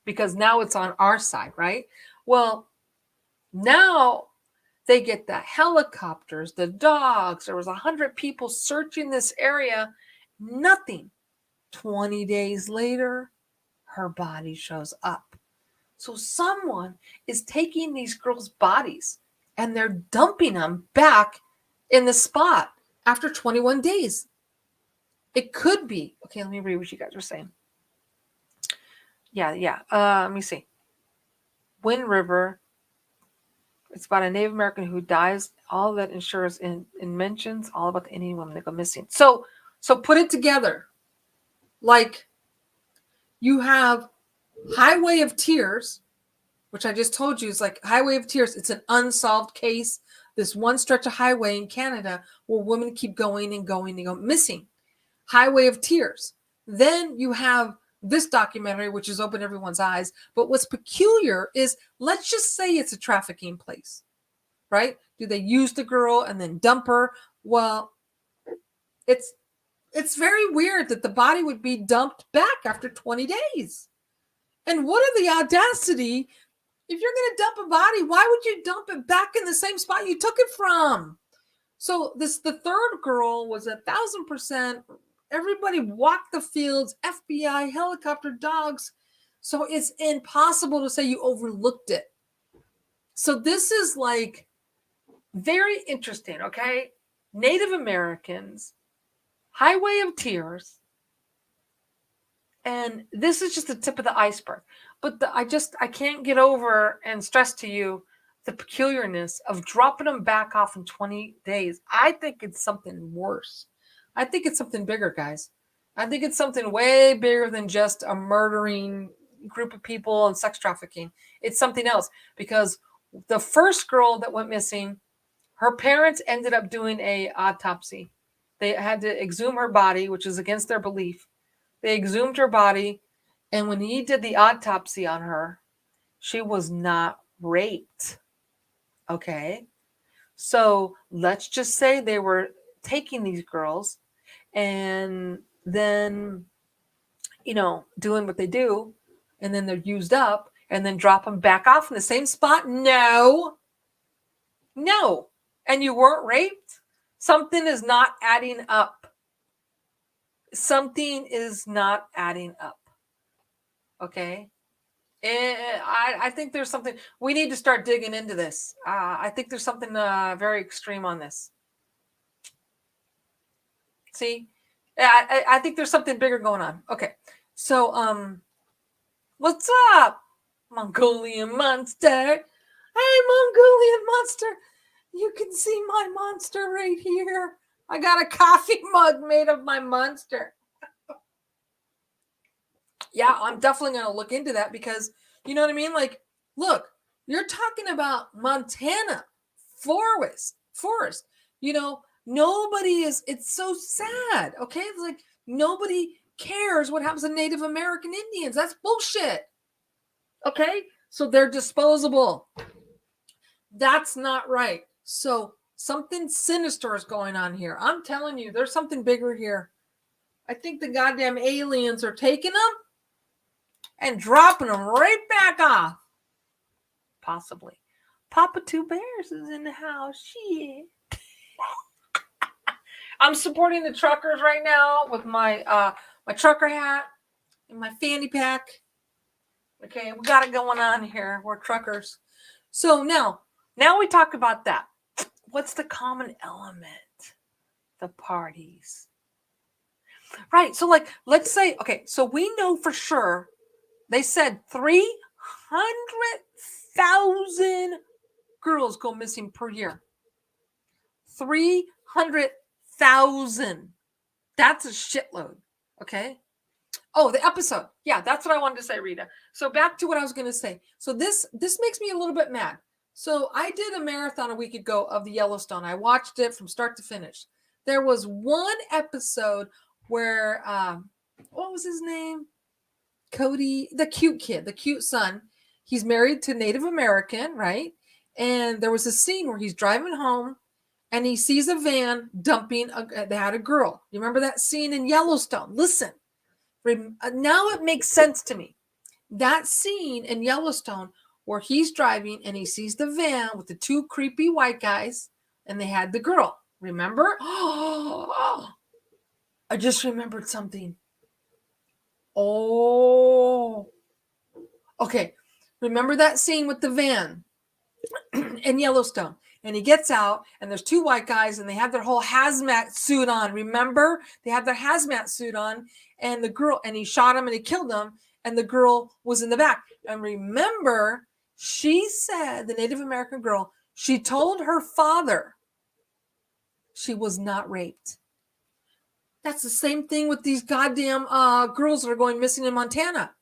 because now it's on our side, right? Well, now they get the helicopters, the dogs. There was 100 people searching this area. Nothing. 20 days later, her body shows up. So someone is taking these girls' bodies and they're dumping them back in the spot after 21 days. It could be. Okay, let me read what you guys are saying. Yeah. Let me see. Wind River. It's about a Native American who dies. All that ensures in mentions all about the Indian women that go missing. So put it together. Like you have Highway of Tears, which I just told you is like Highway of Tears. It's an unsolved case. This one stretch of highway in Canada where women keep going and going and going missing. Highway of Tears. Then you have this documentary, which has opened everyone's eyes. But what's peculiar is, let's just say it's a trafficking place, right? Do they use the girl and then dump her? Well, it's It's very weird that the body would be dumped back after 20 days. And what are the audacity? If you're going to dump a body, why would you dump it back in the same spot you took it from? So the third girl was 1,000%. Everybody walked the fields, FBI, helicopter, dogs. So it's impossible to say you overlooked it. So this is like very interesting, okay? Native Americans, Highway of Tears, and this is just the tip of the iceberg. But I can't get over and stress to you the peculiarness of dropping them back off in 20 days. I think it's something worse. I think it's something bigger, guys. I think it's something way bigger than just a murdering group of people and sex trafficking. It's something else, because the first girl that went missing, her parents ended up doing an autopsy. They had to exhume her body, which is against their belief. They exhumed her body, and when he did the autopsy on her, she was not raped. Okay? So let's just say they were taking these girls and then, doing what they do, and then they're used up, and then drop them back off in the same spot. No. And you weren't raped? Something is not adding up. Something is not adding up. Okay? I think there's something, we need to start digging into this. I think there's something very extreme on this. See? I think there's something bigger going on. Okay. So, what's up, Mongolian monster? Hey, Mongolian monster. You can see my monster right here. I got a coffee mug made of my monster. Yeah, I'm definitely going to look into that, because, you know what I mean? Like, look, you're talking about Montana forest. Nobody is, it's so sad. Okay. It's like nobody cares what happens to Native American Indians. That's bullshit. Okay. So they're disposable. That's not right. So something sinister is going on here. I'm telling you, there's something bigger here. I think the goddamn aliens are taking them and dropping them right back off. Possibly. Papa Two Bears is in the house. Shit. I'm supporting the truckers right now with my my trucker hat and my fanny pack. Okay, we got it going on here. We're truckers. So now we talk about that. What's the common element? The parties. Right. So let's say, okay, so we know for sure they said 300,000 girls go missing per year. 300,000. That's a shitload. Okay. Oh, the episode. Yeah, that's what I wanted to say, Rita. So back to what I was going to say. So this makes me a little bit mad. So I did a marathon a week ago of the Yellowstone. I watched it from start to finish. There was one episode where, what was his name? Cody, the cute kid, the cute son. He's married to Native American, right? And there was a scene where he's driving home and he sees a van dumping, they had a girl. You remember that scene in Yellowstone? Listen, now it makes sense to me. That scene in Yellowstone where he's driving and he sees the van with the two creepy white guys and they had the girl. Remember? Oh, I just remembered something. Oh, okay. Remember that scene with the van in Yellowstone? And he gets out and there's two white guys and they have their whole hazmat suit on. Remember? They have their hazmat suit on, and the girl, and he shot him and he killed him, and the girl was in the back. And remember, she said, the Native American girl, she told her father she was not raped. That's the same thing with these goddamn girls that are going missing in Montana.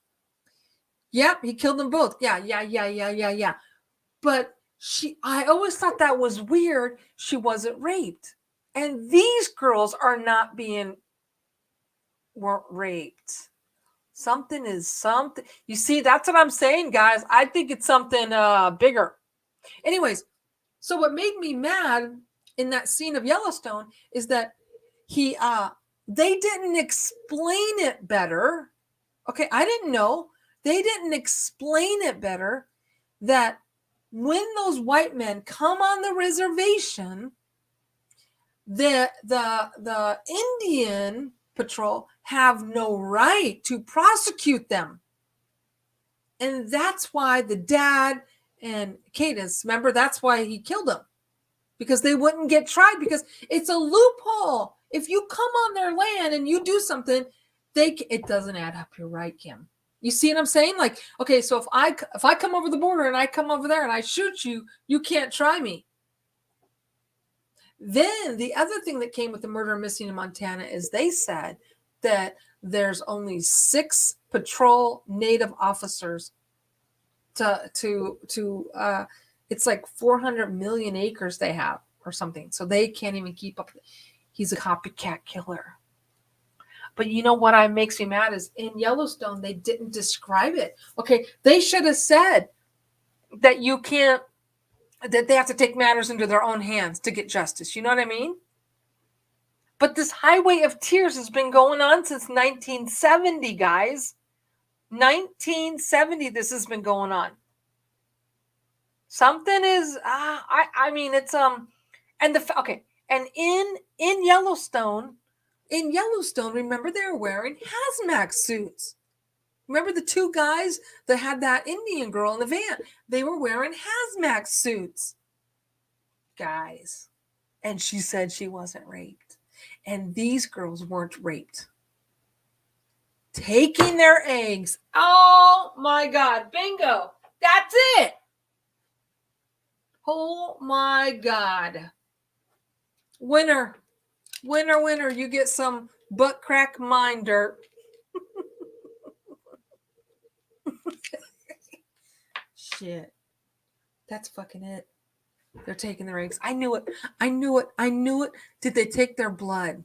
Yep, he killed them both. Yeah. But I always thought that was weird. She wasn't raped. And these girls weren't raped. Something is something. You see, that's what I'm saying, guys. I think it's something bigger. Anyways, so what made me mad in that scene of Yellowstone is that he They didn't explain it better. Okay, I didn't know. They didn't explain it better that when those white men come on the reservation, the Indian patrol have no right to prosecute them. And that's why the dad and Cadence, remember, that's why he killed them. Because they wouldn't get tried, because it's a loophole. If you come on their land and you do something, it doesn't add up. You're right, Kim. You see what I'm saying? Like, okay, so if I come over the border and I come over there and I shoot you, you can't try me. Then the other thing that came with the murder missing in Montana is they said that there's only 6 patrol native officers to it's like 400 million acres they have or something. So they can't even keep up. He's a copycat killer. But you know what makes me mad is in Yellowstone, they didn't describe it. Okay, they should have said that you can't, that they have to take matters into their own hands to get justice. You know what I mean? But this highway of tears has been going on since 1970, guys. 1970, this has been going on. Something is, I mean, it's, and in Yellowstone, remember they were wearing hazmat suits. Remember the 2 guys that had that Indian girl in the van? They were wearing hazmat suits, guys. And she said she wasn't raped. And these girls weren't raped. Taking their eggs. Oh my God. Bingo. That's it. Oh my God. Winner. You get some butt crack mind dirt. Shit. That's fucking it. They're taking their eggs. I knew it. Did they take their blood?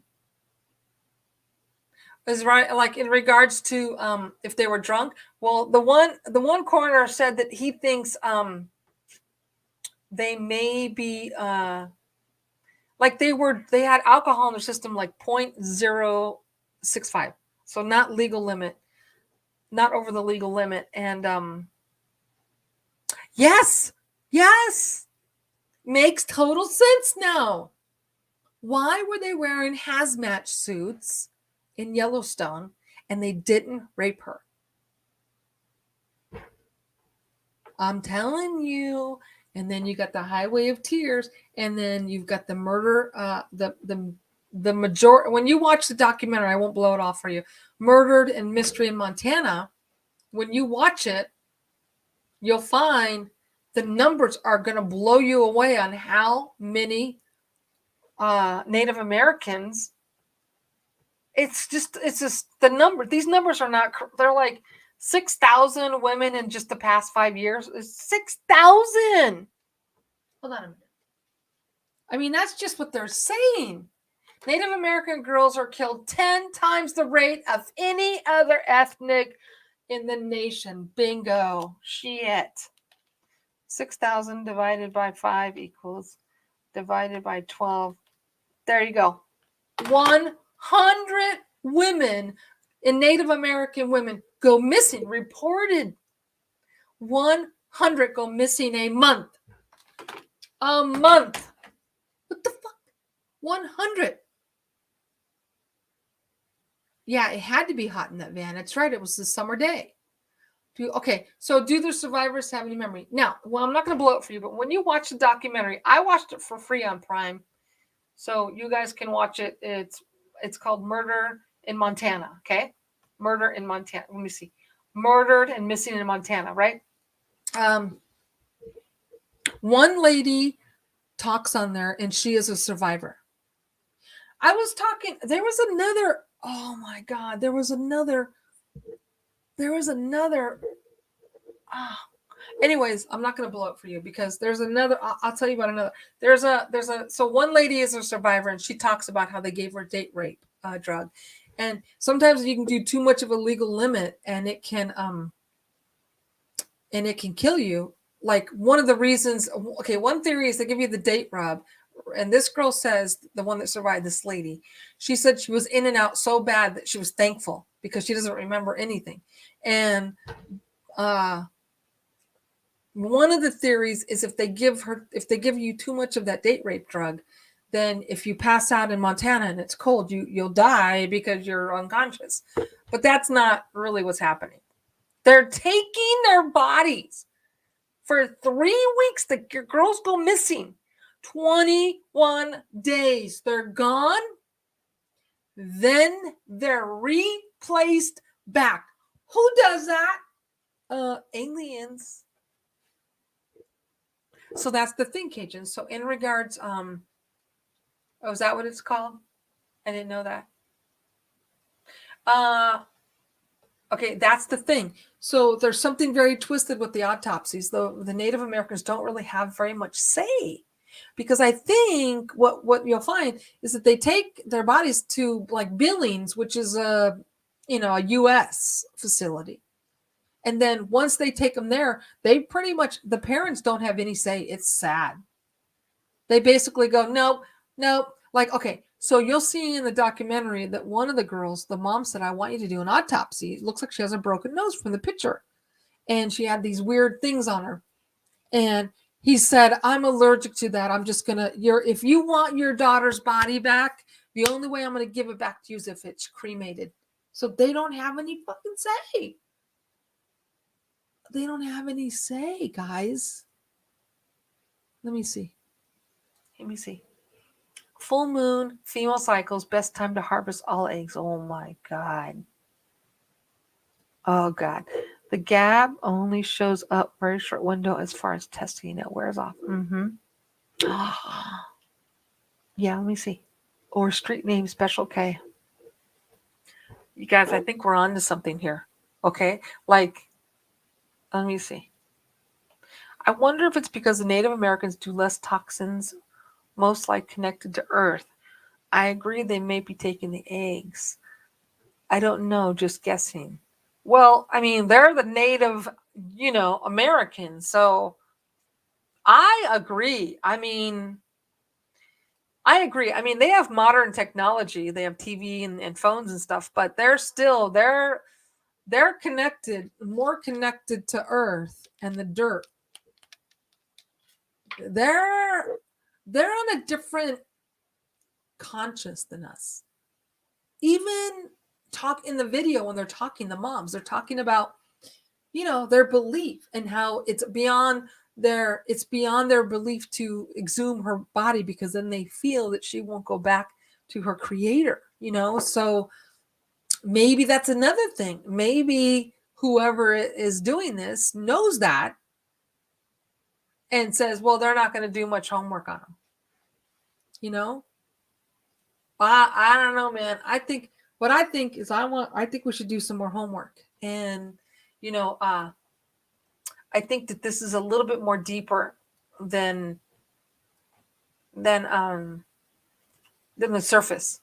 Is right, like in regards to if they were drunk. Well, the one coroner said that he thinks they may be like they had alcohol in their system like 0.065. So not legal limit. Not over the legal limit. And yes. Makes total sense now. Why were they wearing hazmat suits in Yellowstone and they didn't rape her? I'm telling you. And then you got the highway of tears, and then you've got the murder, the majority. When you watch the documentary, I won't blow it off for you. Murdered and Mystery in Montana. When you watch it, you'll find the numbers are going to blow you away on how many Native Americans. It's just the number. These numbers are not. They're like 6,000 women in just the past 5 years. 6,000. Hold on a minute. I mean, that's just what they're saying. Native American girls are killed 10 times the rate of any other ethnic in the nation. Bingo. Shit. 6,000 divided by 5 equals divided by 12. There you go. 100 women in Native American women go missing, reported. 100 go missing a month. A month. What the fuck? 100. Yeah, it had to be hot in that van. That's right. It was the summer day. Okay, so do the survivors have any memory? Now, well, I'm not going to blow it for you, but when you watch the documentary, I watched it for free on Prime, so you guys can watch it. It's called Murder in Montana, okay? Murder in Montana. Let me see. Murdered and Missing in Montana, right? One lady talks on there, and she is a survivor. I was talking, there was another, oh my God, there was another. Anyways, I'm not going to blow it for you because there's another. I'll tell you about another. So one lady is a survivor and she talks about how they gave her date rape drug, and sometimes you can do too much of a legal limit and it can kill you. Like one of the reasons. Okay, one theory is they give you the date and this girl says, the one that survived, this lady, she said she was in and out so bad that she was thankful because she doesn't remember anything. And one of the theories is if they give you too much of that date rape drug, then if you pass out in Montana and it's cold, you'll die because you're unconscious. But that's not really what's happening. They're taking their bodies for 3 weeks. The girls go missing. 21 days. They're gone. Then they're replaced back. Who does that? Aliens. So that's the thing, Cajun. So in regards, is that what it's called? I didn't know that. Okay, that's the thing. So there's something very twisted with the autopsies. The Native Americans don't really have very much say, because I think what you'll find is that they take their bodies to like Billings, which is a U.S. facility. And then once they take them there, they pretty much, the parents don't have any say. It's sad. They basically go, nope. Like, okay, so you'll see in the documentary that one of the girls, the mom said, I want you to do an autopsy. It looks like she has a broken nose from the picture. And she had these weird things on her. And he said, I'm allergic to that. I'm just going to, if you want your daughter's body back, the only way I'm going to give it back to you is if it's cremated. So they don't have any fucking say. They don't have any say, guys. Let me see. Full moon, female cycles, best time to harvest all eggs. Oh my God. Oh God. The gab only shows up very short window as far as testing. It wears off. Yeah, let me see. Or street name Special K. You guys, I think we're on to something here. Okay? Like, let me see. I wonder if it's because the Native Americans do less toxins, most like connected to Earth. I agree they may be taking the eggs. I don't know, just guessing. Well, I mean, they're the Native, Americans. So I agree. I mean, they have modern technology. They have TV and phones and stuff, but they're connected, more connected to Earth and the dirt. They're on a different conscious than us. Even talk in the video when they're talking, the moms, they're talking about, their belief and how it's beyond their belief to exhume her body, because then they feel that she won't go back to her creator, so maybe that's another thing. Maybe whoever is doing this knows that and says, well, they're not going to do much homework on them. I don't know, man. I think we should do some more homework. And, I think that this is a little bit more deeper than the surface.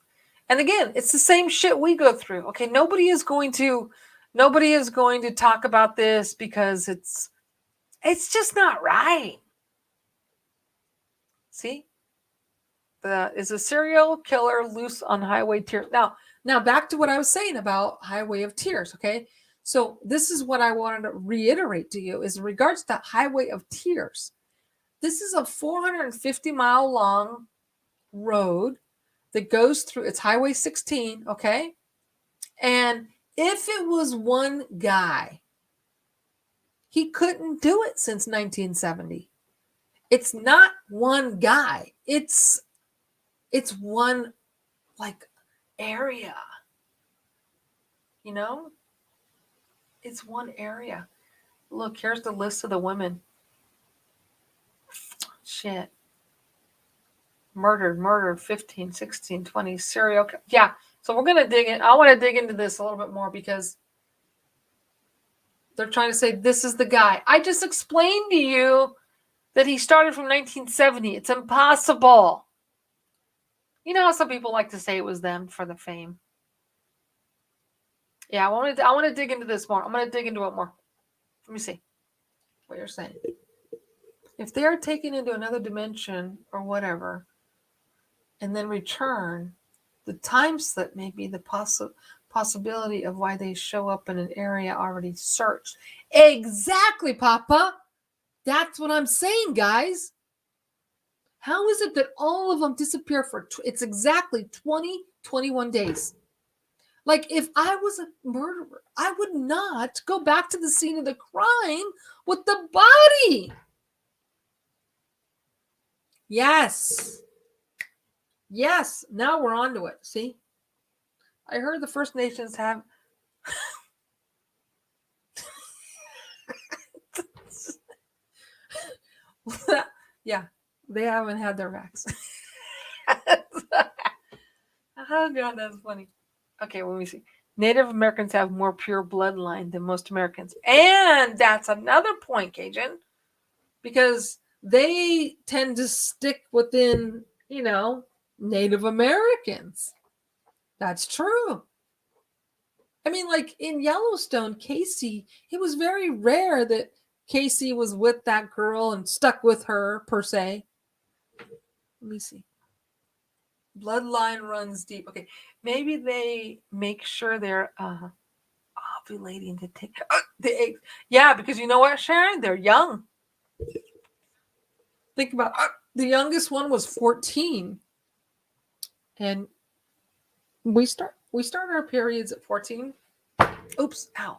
And again, it's the same shit we go through. Okay. Nobody is going to talk about this because it's just not right. See? Is a serial killer loose on Highway Tears. Now back to what I was saying about Highway of Tears. Okay. So this is what I wanted to reiterate to you is in regards to Highway of Tears. This is a 450-mile long road that goes through, it's Highway 16. Okay. And if it was one guy, he couldn't do it since 1970. It's not one guy. It's one like area, it's one area. Look, here's the list of the women. Shit. Murdered 15, 16, 20 serial. Yeah. So we're going to dig in. I want to dig into this a little bit more because they're trying to say this is the guy. I just explained to you that he started from 1970. It's impossible. You know how some people like to say it was them for the fame. Yeah, I want to dig into this more. I'm going to dig into it more. Let me see what you're saying. If they are taken into another dimension or whatever, and then return, the time slip may be the possibility of why they show up in an area already searched. Exactly, Papa. That's what I'm saying, guys. How is it that all of them disappear for it's exactly 21 days? Like, if I was a murderer, I would not go back to the scene of the crime with the body. Yes. Yes. Now we're on to it. See? I heard the First Nations have... Yeah. They haven't had their vax. Oh, God, that's funny. Okay, let me see. Native Americans have more pure bloodline than most Americans. And that's another point, Cajun, because they tend to stick within, Native Americans. That's true. I mean, like in Yellowstone, Casey, it was very rare that Casey was with that girl and stuck with her, per se. Let me see. Bloodline runs deep. Okay, maybe they make sure they're ovulating to take the eggs. Yeah, because you know what, Sharon? They're young. Think about the youngest one was 14, and we start our periods at 14. Oops! Ow!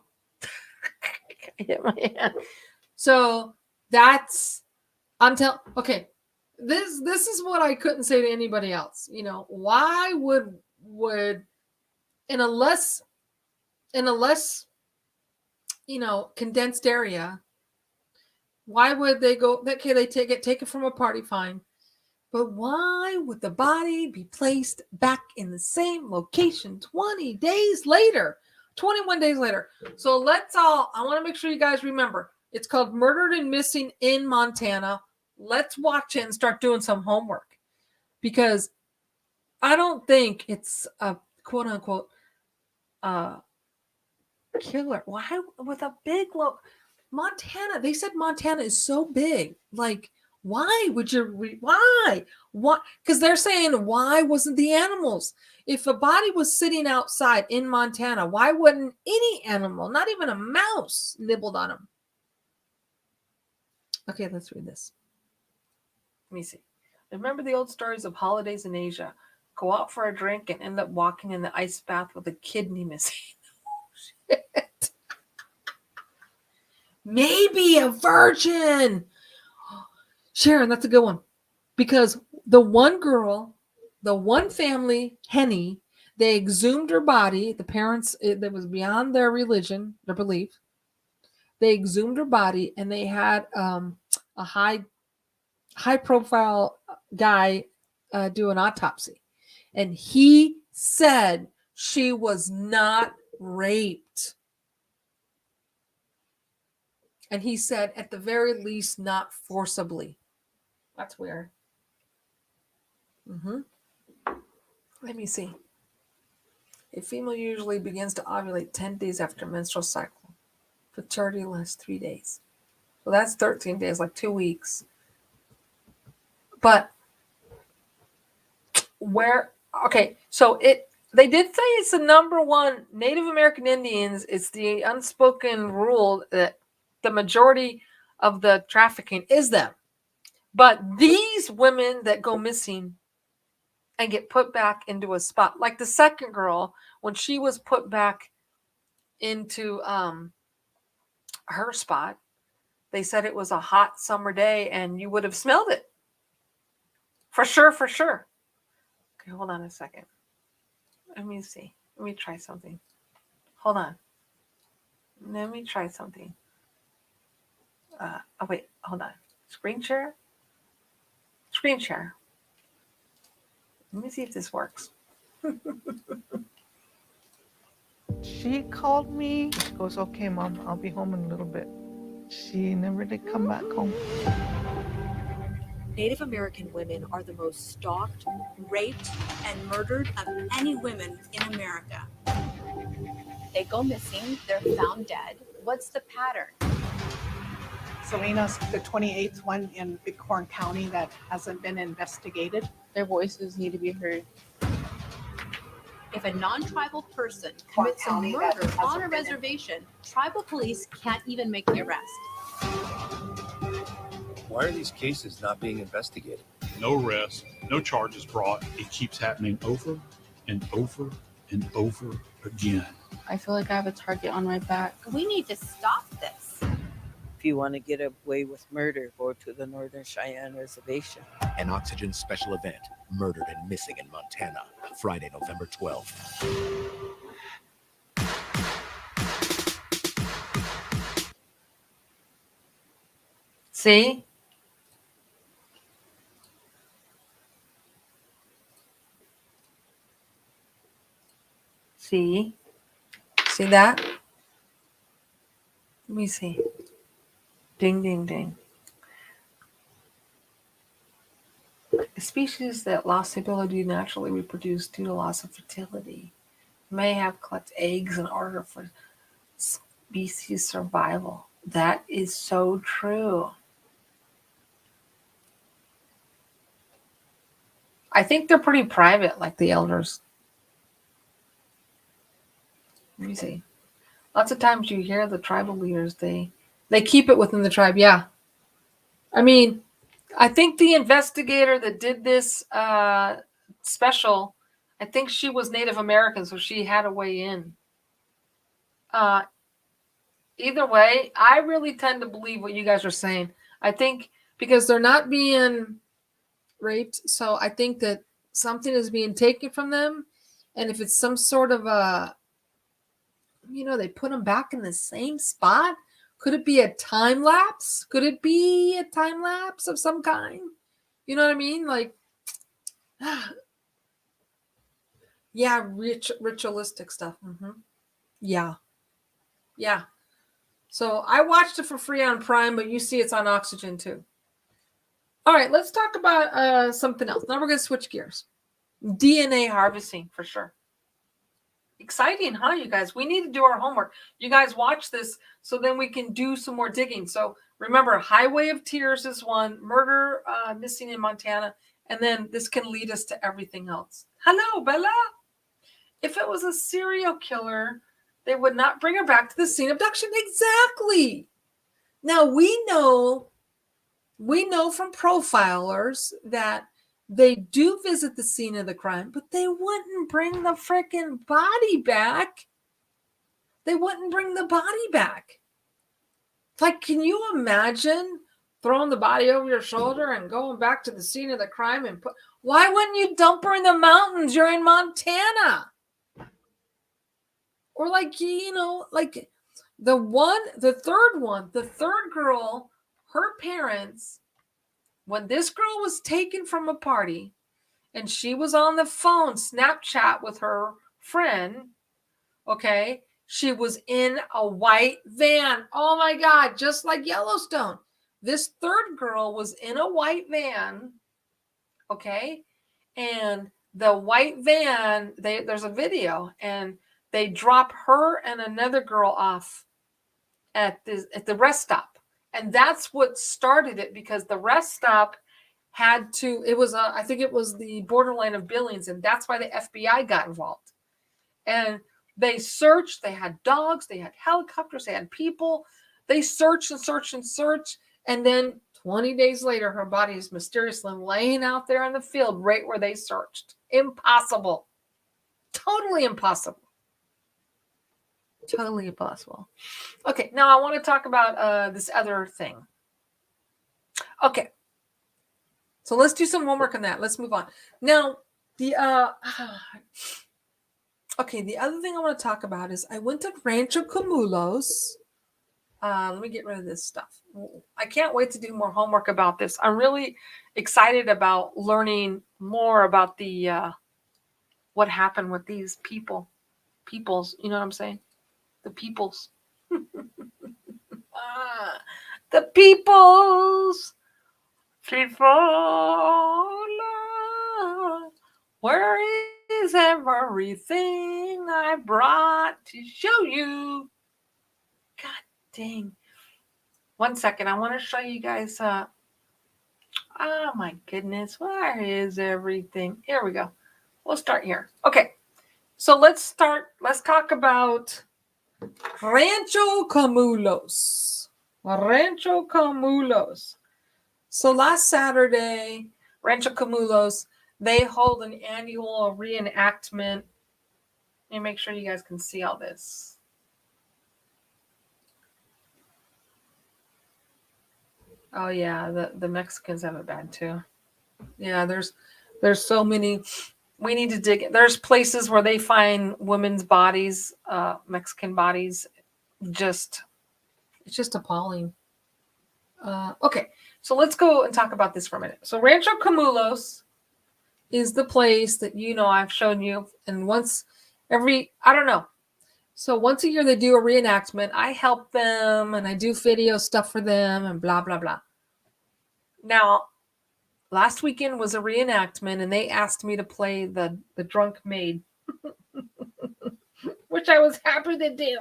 I hit my hand. So that's okay. This is what I couldn't say to anybody else. Why would in a less condensed area, why would they go? Okay, they take it from a party, fine. But why would the body be placed back in the same location 21 days later? So I want to make sure you guys remember. It's called Murdered and Missing in Montana. Let's watch it and start doing some homework. Because I don't think it's a quote unquote killer. Why with a big Montana? They said Montana is so big. Like, why would you? Why? What? Because they're saying, why wasn't the animals? If a body was sitting outside in Montana, why wouldn't any animal, not even a mouse, nibbled on them? Okay, let's read this. Let me see. Remember the old stories of holidays in Asia? Go out for a drink and end up walking in the ice bath with a kidney missing. Shit. Maybe a virgin. Sharon, that's a good one. Because the one girl, the one family, Henny, they exhumed her body. The parents, that was beyond their religion, their belief. They exhumed her body, and they had a high profile guy do an autopsy. And he said she was not raped. And he said, at the very least, not forcibly. That's weird. Let me see. A female usually begins to ovulate 10 days after menstrual cycle. Fertility lasts 3 days. So that's 13 days, like 2 weeks. But so they did say it's the number one. Native American Indians, it's the unspoken rule that the majority of the trafficking is them. But these women that go missing and get put back into a spot, like the second girl, when she was put back into her spot, they said it was a hot summer day and you would have smelled it. For sure. Okay, hold on a second. Let me see. Let me try something. Hold on. Let me try something. Wait, hold on. Screen share. Let me see if this works. She called me. She goes, okay, Mom, I'll be home in a little bit. She never did come back home. Native American women are the most stalked, raped, and murdered of any women in America. They go missing, they're found dead. What's the pattern? Selena's the 28th one in Bighorn County that hasn't been investigated. Their voices need to be heard. If a non-tribal person Clark commits a County that murder hasn't on a been reservation, tribal police can't even make the arrest. Why are these cases not being investigated? No arrests, no charges brought. It keeps happening over and over and over again. I feel like I have a target on my back. We need to stop this. If you want to get away with murder, go to the Northern Cheyenne Reservation. An Oxygen special event, Murdered and Missing in Montana, Friday, November 12th. See? See? See that? Let me see. Ding, ding, ding. A species that lost the ability to naturally reproduce due to loss of fertility may have collect eggs in order for species survival. That is so true. I think they're pretty private, like the elders. Let me see. Lots of times you hear the tribal leaders, they keep it within the tribe. Yeah. I mean, I think the investigator that did this special, I think she was Native American, so she had a way in. Either way, I really tend to believe what you guys are saying. I think because they're not being raped, so I think that something is being taken from them. And if it's some sort of a, they put them back in the same spot. Could it be a time lapse? Could it be a time lapse of some kind? You know what I mean? Like, yeah, ritualistic stuff. Yeah. Yeah. So I watched it for free on Prime, but you see it's on Oxygen too. All right, let's talk about something else. Now we're going to switch gears. DNA harvesting for sure. Exciting, huh, you guys? We need to do our homework. You guys watch this so then we can do some more digging. So remember, Highway of Tears is one, murder missing in Montana, and then this can lead us to everything else. Hello, Bella. If it was a serial killer, they would not bring her back to the scene of abduction. Exactly. Now we know from profilers that they do visit the scene of the crime, but they wouldn't bring the freaking body back. They wouldn't bring the body back. Like, can you imagine throwing the body over your shoulder and going back to the scene of the crime and why wouldn't you dump her in the mountains? You're in Montana. Or like the third girl, her parents, when this girl was taken from a party and she was on the phone, Snapchat with her friend, okay, she was in a white van. Oh my God, just like Yellowstone. This third girl was in a white van, okay, and the white van, there's a video, and they drop her and another girl off at the rest stop. And that's what started it, because the rest stop had to, I think it was the borderline of Billings, and that's why the FBI got involved. And they searched, they had dogs, they had helicopters, they had people. They searched and searched and searched. And then 20 days later, her body is mysteriously laying out there in the field right where they searched. Impossible. Totally impossible. Totally impossible. Okay, now I want to talk about this other thing. Okay, so let's do some homework on that. Let's move on. Now, the other thing I want to talk about is I went to Rancho Camulos. Let me get rid of this stuff. I can't wait to do more homework about this. I'm really excited about learning more about the what happened with these peoples. You know what I'm saying? The peoples. The peoples. Where is everything I brought to show you? God dang. 1 second. I want to show you guys. Oh my goodness. Where is everything? Here we go. We'll start here. Okay. So let's start. Let's talk about Rancho Camulos. Rancho Camulos. So last Saturday, Rancho Camulos, they hold an annual reenactment. Let me make sure you guys can see all this. Oh yeah, the Mexicans have it bad too. Yeah, there's so many. We need to dig. There's places where they find women's bodies, Mexican bodies. It's just appalling. Okay, so let's go and talk about this for a minute. So Rancho Camulos is the place that I've shown you, and once I don't know. So once a year they do a reenactment. I help them and I do video stuff for them and blah blah blah. Now, last weekend was a reenactment, and they asked me to play the drunk maid, which I was happy to do.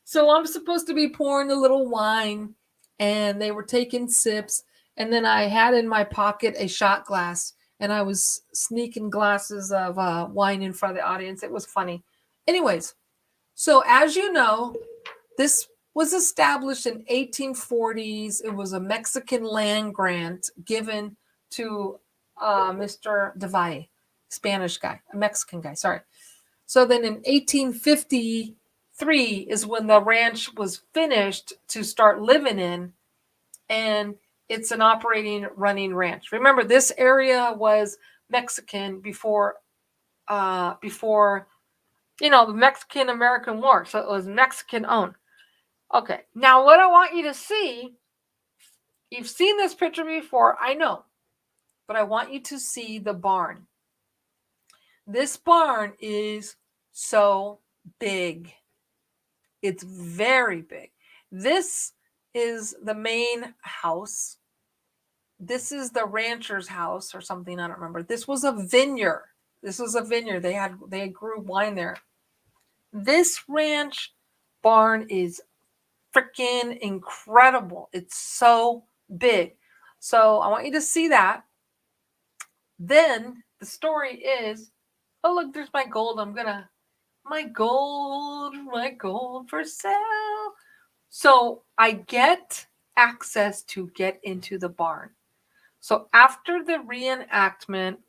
So I'm supposed to be pouring a little wine, and they were taking sips, and then I had in my pocket a shot glass, and I was sneaking glasses of wine in front of the audience. It was funny. Anyways, so as you know, this was established in 1840s. It was a Mexican land grant given to Mr. de Valle, Spanish guy, a Mexican guy, sorry. So then in 1853 is when the ranch was finished to start living in, and it's an operating, running ranch. Remember, this area was Mexican before the Mexican-American War, so it was Mexican owned. Okay, now what I want you to see, you've seen this picture before, I know, but I want you to see the barn. This barn is so big. It's very big. This is the main house. This is the rancher's house or something, I don't remember. This was a vineyard. They grew wine there. This ranch barn is freaking incredible. It's so big. So I want you to see that. Then the story is, oh look, there's my gold. My gold for sale. So I get access to get into the barn. So after the reenactment,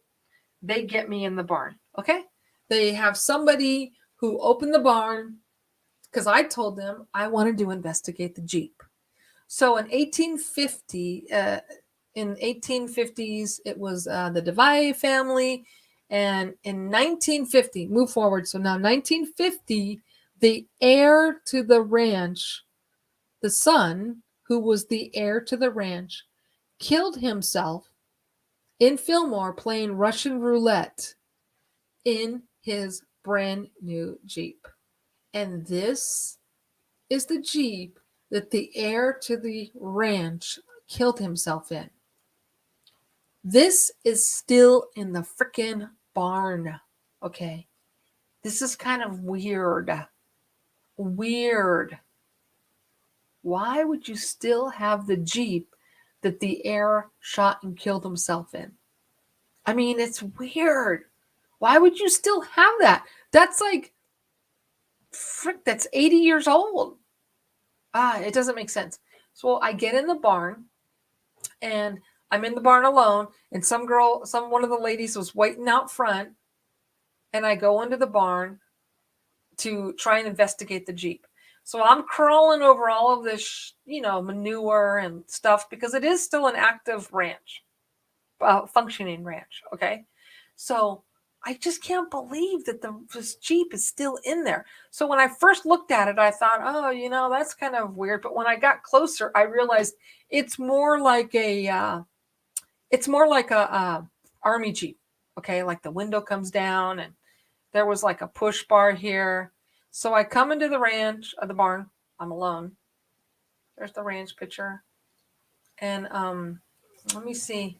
they get me in the barn. Okay. They have somebody who opened the barn, because I told them I wanted to investigate the Jeep. So in 1850s, it was the de Valle family. And in 1950, move forward. So now 1950, the heir to the ranch, the son who was the heir to the ranch, killed himself in Fillmore playing Russian roulette in his brand new Jeep. And this is the Jeep that the heir to the ranch killed himself in. This is still in the freaking barn. Okay. This is kind of weird. Weird. Why would you still have the Jeep that the heir shot and killed himself in? I mean, it's weird. Why would you still have that? That's like, frick, that's 80 years old. It doesn't make sense. So I get in the barn, and I'm in the barn alone, and one of the ladies was waiting out front, and I go into the barn to try and investigate the Jeep. So I'm crawling over all of this, manure and stuff, because it is still an active ranch, functioning ranch. Okay. So I just can't believe that this Jeep is still in there. So when I first looked at it, I thought, oh, that's kind of weird. But when I got closer, I realized it's more like a army Jeep. Okay. Like the window comes down, and there was like a push bar here. So I come into the ranch, the barn. I'm alone. There's the ranch picture. And let me see.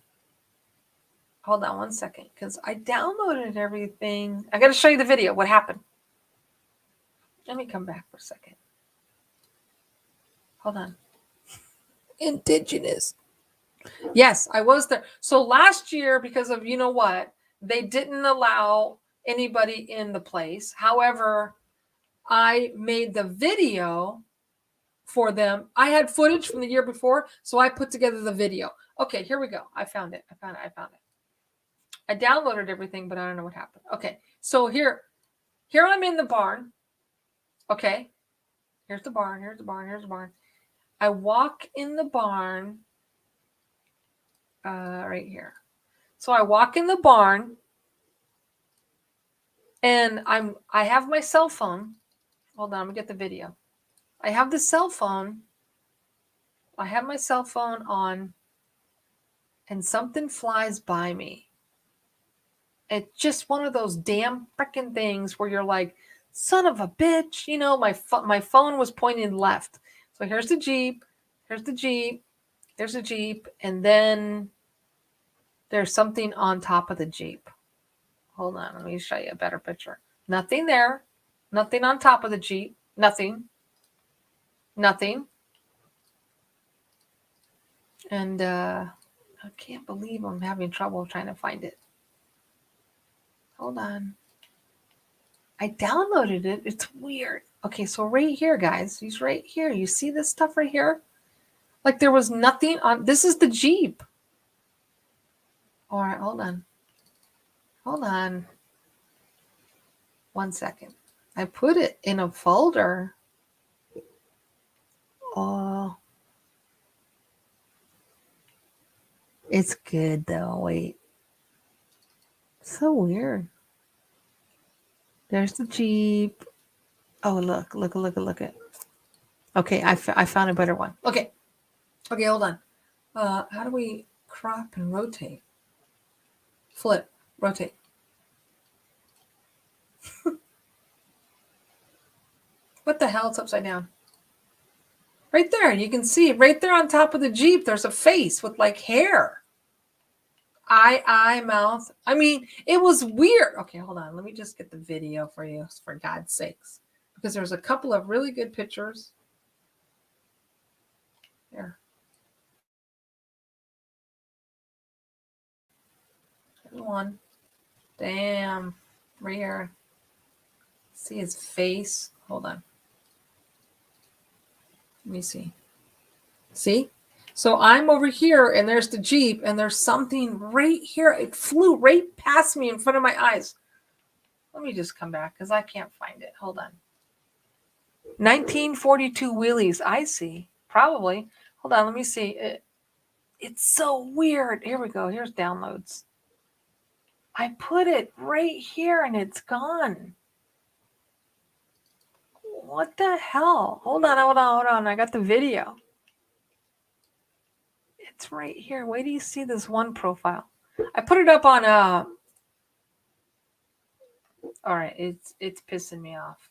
Hold on 1 second, because I downloaded everything. I got to show you the video. What happened? Let me come back for a second. Hold on. Indigenous. Yes, I was there. So last year, because of you know what, they didn't allow anybody in the place. However, I made the video for them. I had footage from the year before, so I put together the video. Okay, here we go. I found it. I downloaded everything, but I don't know what happened. Okay, so here I'm in the barn. Okay, here's the barn. I walk in the barn right here. So I walk in the barn and I have my cell phone. Hold on, I'm gonna get the video. I have the cell phone. I have my cell phone on and something flies by me. It's just one of those damn freaking things where you're like, son of a bitch. You know, my phone was pointing left. So here's the Jeep. There's a Jeep. And then there's something on top of the Jeep. Hold on. Let me show you a better picture. Nothing there. Nothing on top of the Jeep. Nothing. And I can't believe I'm having trouble trying to find it. Hold on. I downloaded it. It's weird. Okay, so right here, guys. He's right here. You see this stuff right here? Like there was nothing on. This is the Jeep. All right, hold on. 1 second. I put it in a folder. Oh. It's good though. Wait. So weird. There's the Jeep. Oh, look it. Okay, I found a better one. Okay, hold on. How do we crop and rotate? Flip, rotate. What the hell? It's upside down. Right there, you can see right there on top of the Jeep, there's a face with like hair. Eye, mouth. I mean, it was weird. Okay, hold on. Let me just get the video for you, for God's sakes. Because there's a couple of really good pictures. Here. There's one. Damn. Right here. See his face? Hold on. Let me see. See? So I'm over here and there's the Jeep and there's something right here. It flew right past me in front of my eyes. Let me just come back because I can't find it. Hold on. 1942 wheelies. I see. Probably. Hold on. Let me see. It's so weird. Here we go. Here's downloads. I put it right here and it's gone. What the hell? Hold on. I got the video. It's right here. Wait till you see this one profile. I put it up on all right, it's pissing me off.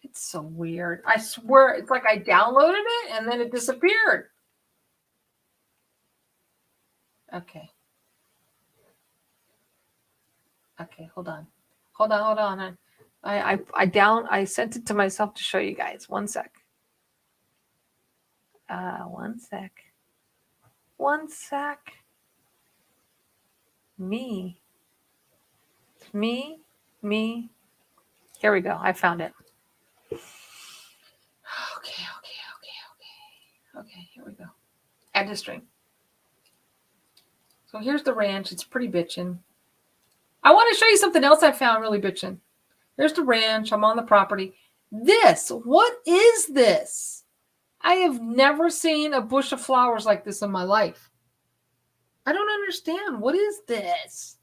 It's so weird. I swear it's like I downloaded it and then it disappeared. Okay, hold on. I sent it to myself to show you guys. 1 sec. 1 sec. 1 sec. Me. Here we go. I found it. Okay, here we go. Add to stream. So here's the ranch. It's pretty bitchin'. I want to show you something else I found really bitchin'. There's the ranch. I'm on the property. What is this? I have never seen a bush of flowers like this in my life. I don't understand. What is this?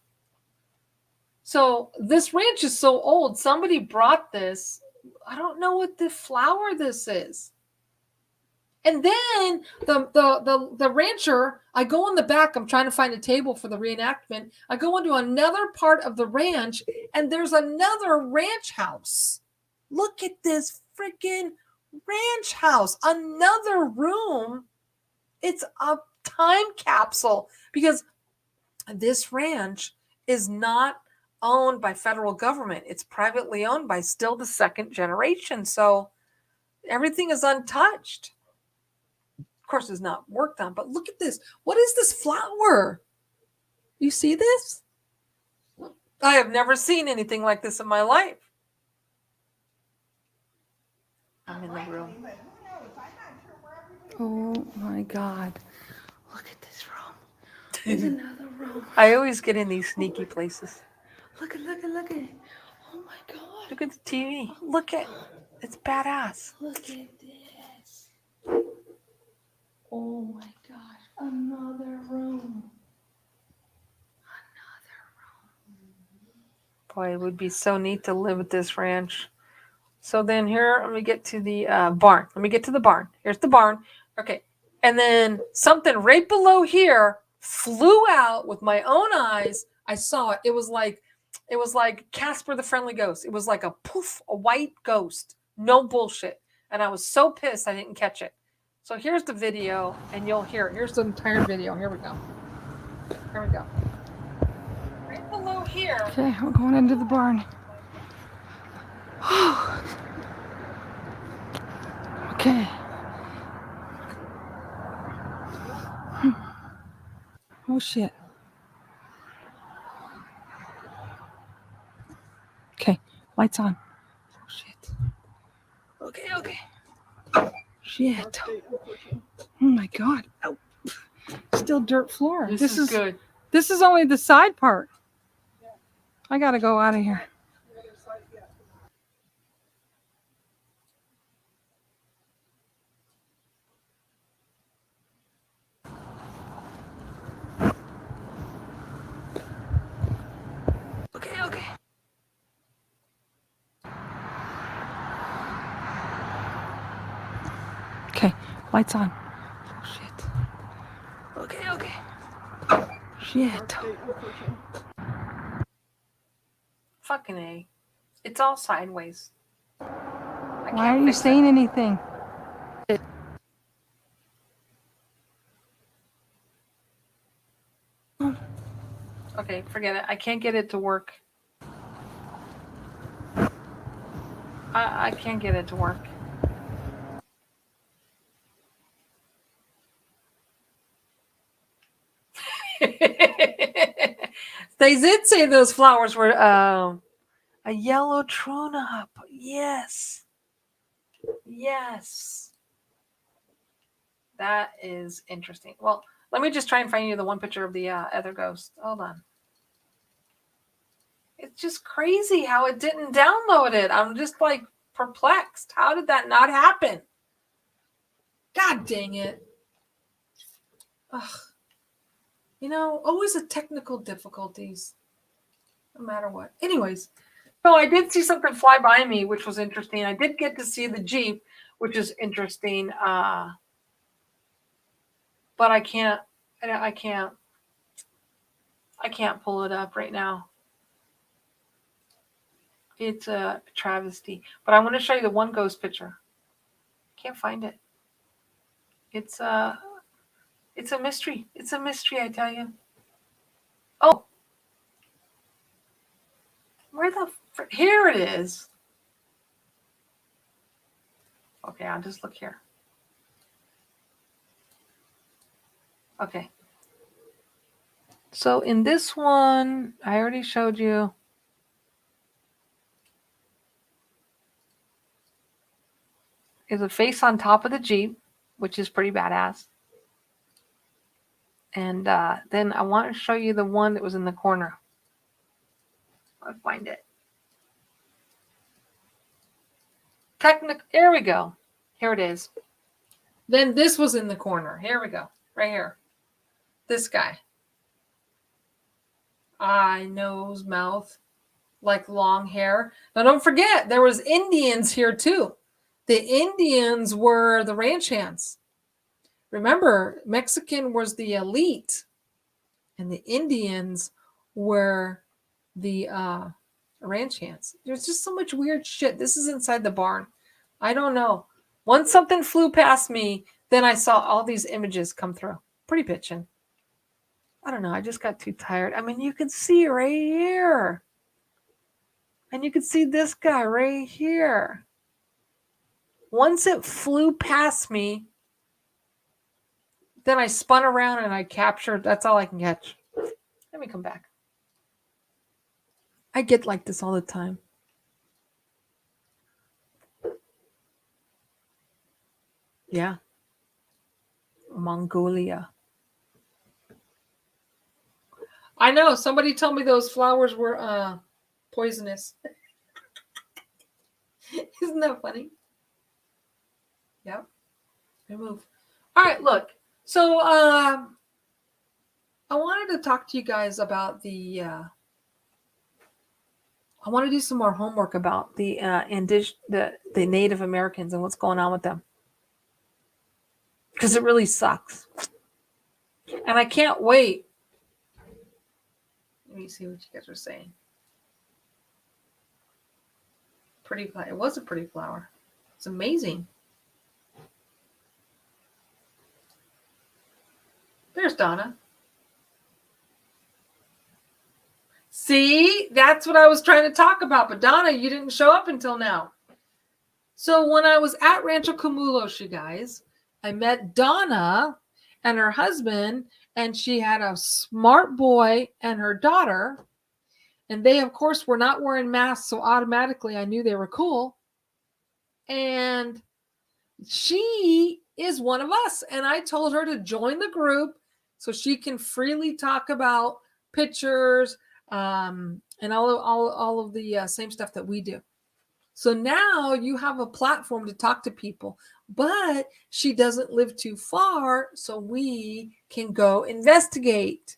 So this ranch is so old. Somebody brought this. I don't know what the flower this is. And then the rancher, I go in the back. I'm trying to find a table for the reenactment. I go into another part of the ranch, and there's another ranch house. Look at this freaking ranch house. Another room. It's a time capsule because this ranch is not owned by federal government. It's privately owned by still the second generation. So everything is untouched. course, it's not worked on, but look at this. What is this flower? You see this? I have never seen anything like this in my life. I'm in the room. Oh my God. Look at this room. There's another room. I always get in these sneaky places. Look at. Oh my God. Look at the TV. Look at, it's badass. Look at this. Oh my gosh. Another room. Boy, it would be so neat to live at this ranch. So then here, let me get to the barn. Here's the barn. Okay. And then something right below here flew out with my own eyes. I saw it. It was like Casper the Friendly Ghost. It was like a poof, a white ghost. No bullshit. And I was so pissed I didn't catch it. So here's the video, and you'll hear it. Here's the entire video. Here we go. Right below here. Okay, we're going into the barn. Okay. Oh shit. Okay, lights on. Oh shit. Okay. Shit. Oh my God. Oh. Still dirt floor. This is good. This is only the side part. I gotta go out of here. Okay. Okay, lights on. Oh shit. Okay. Shit. Fucking A. It's all sideways. Why are you saying anything? Okay, forget it. I can't get it to work. I can't get it to work. They did say those flowers were a yellow turnip. Yes. That is interesting. Well, let me just try and find you the one picture of the other ghost. Hold on. It's just crazy how it didn't download it. I'm just like perplexed. How did that not happen? God dang it. Ugh. Always the technical difficulties. No matter what. Anyways, so I did see something fly by me, which was interesting. I did get to see the Jeep, which is interesting. But I can't pull it up right now. It's a travesty. But I want to show you the one ghost picture. Can't find it. It's a mystery. It's a mystery, I tell you. Oh. Here it is. Okay, I'll just look here. Okay. So in this one, I already showed you. Is a face on top of the Jeep, which is pretty badass. And then I want to show you the one that was in the corner. I'll find it. There we go. Here it is. Then this was in the corner. Here we go. Right here. This guy. Eye, nose, mouth, like long hair. Now don't forget, there was Indians here too. The Indians were the ranch hands. Remember, Mexican was the elite, and the Indians were the ranch hands. There's just so much weird shit. This is inside the barn. I don't know. Once something flew past me, then I saw all these images come through. Pretty bitchin'. I don't know. I just got too tired. I mean, you can see right here. And you can see this guy right here. Once it flew past me, Then I spun around and I captured. That's all I can catch. Let me come back. I get like this all the time. Yeah. Mongolia. I know. Somebody told me those flowers were poisonous. Isn't that funny? Yep. Remove. All right, look. So I wanted to talk to you guys about I want to do some more homework about the Native Americans and what's going on with them. Because it really sucks. And I can't wait. Let me see what you guys are saying. Pretty flower. It was a pretty flower. It's amazing. There's Donna. See, that's what I was trying to talk about. But Donna, you didn't show up until now. So when I was at Rancho Camulos, you guys, I met Donna and her husband, and she had a smart boy and her daughter. And they, of course, were not wearing masks, so automatically I knew they were cool. And she is one of us. And I told her to join the group so she can freely talk about pictures and all of the same stuff that we do. So now you have a platform to talk to people, but she doesn't live too far, so we can go investigate.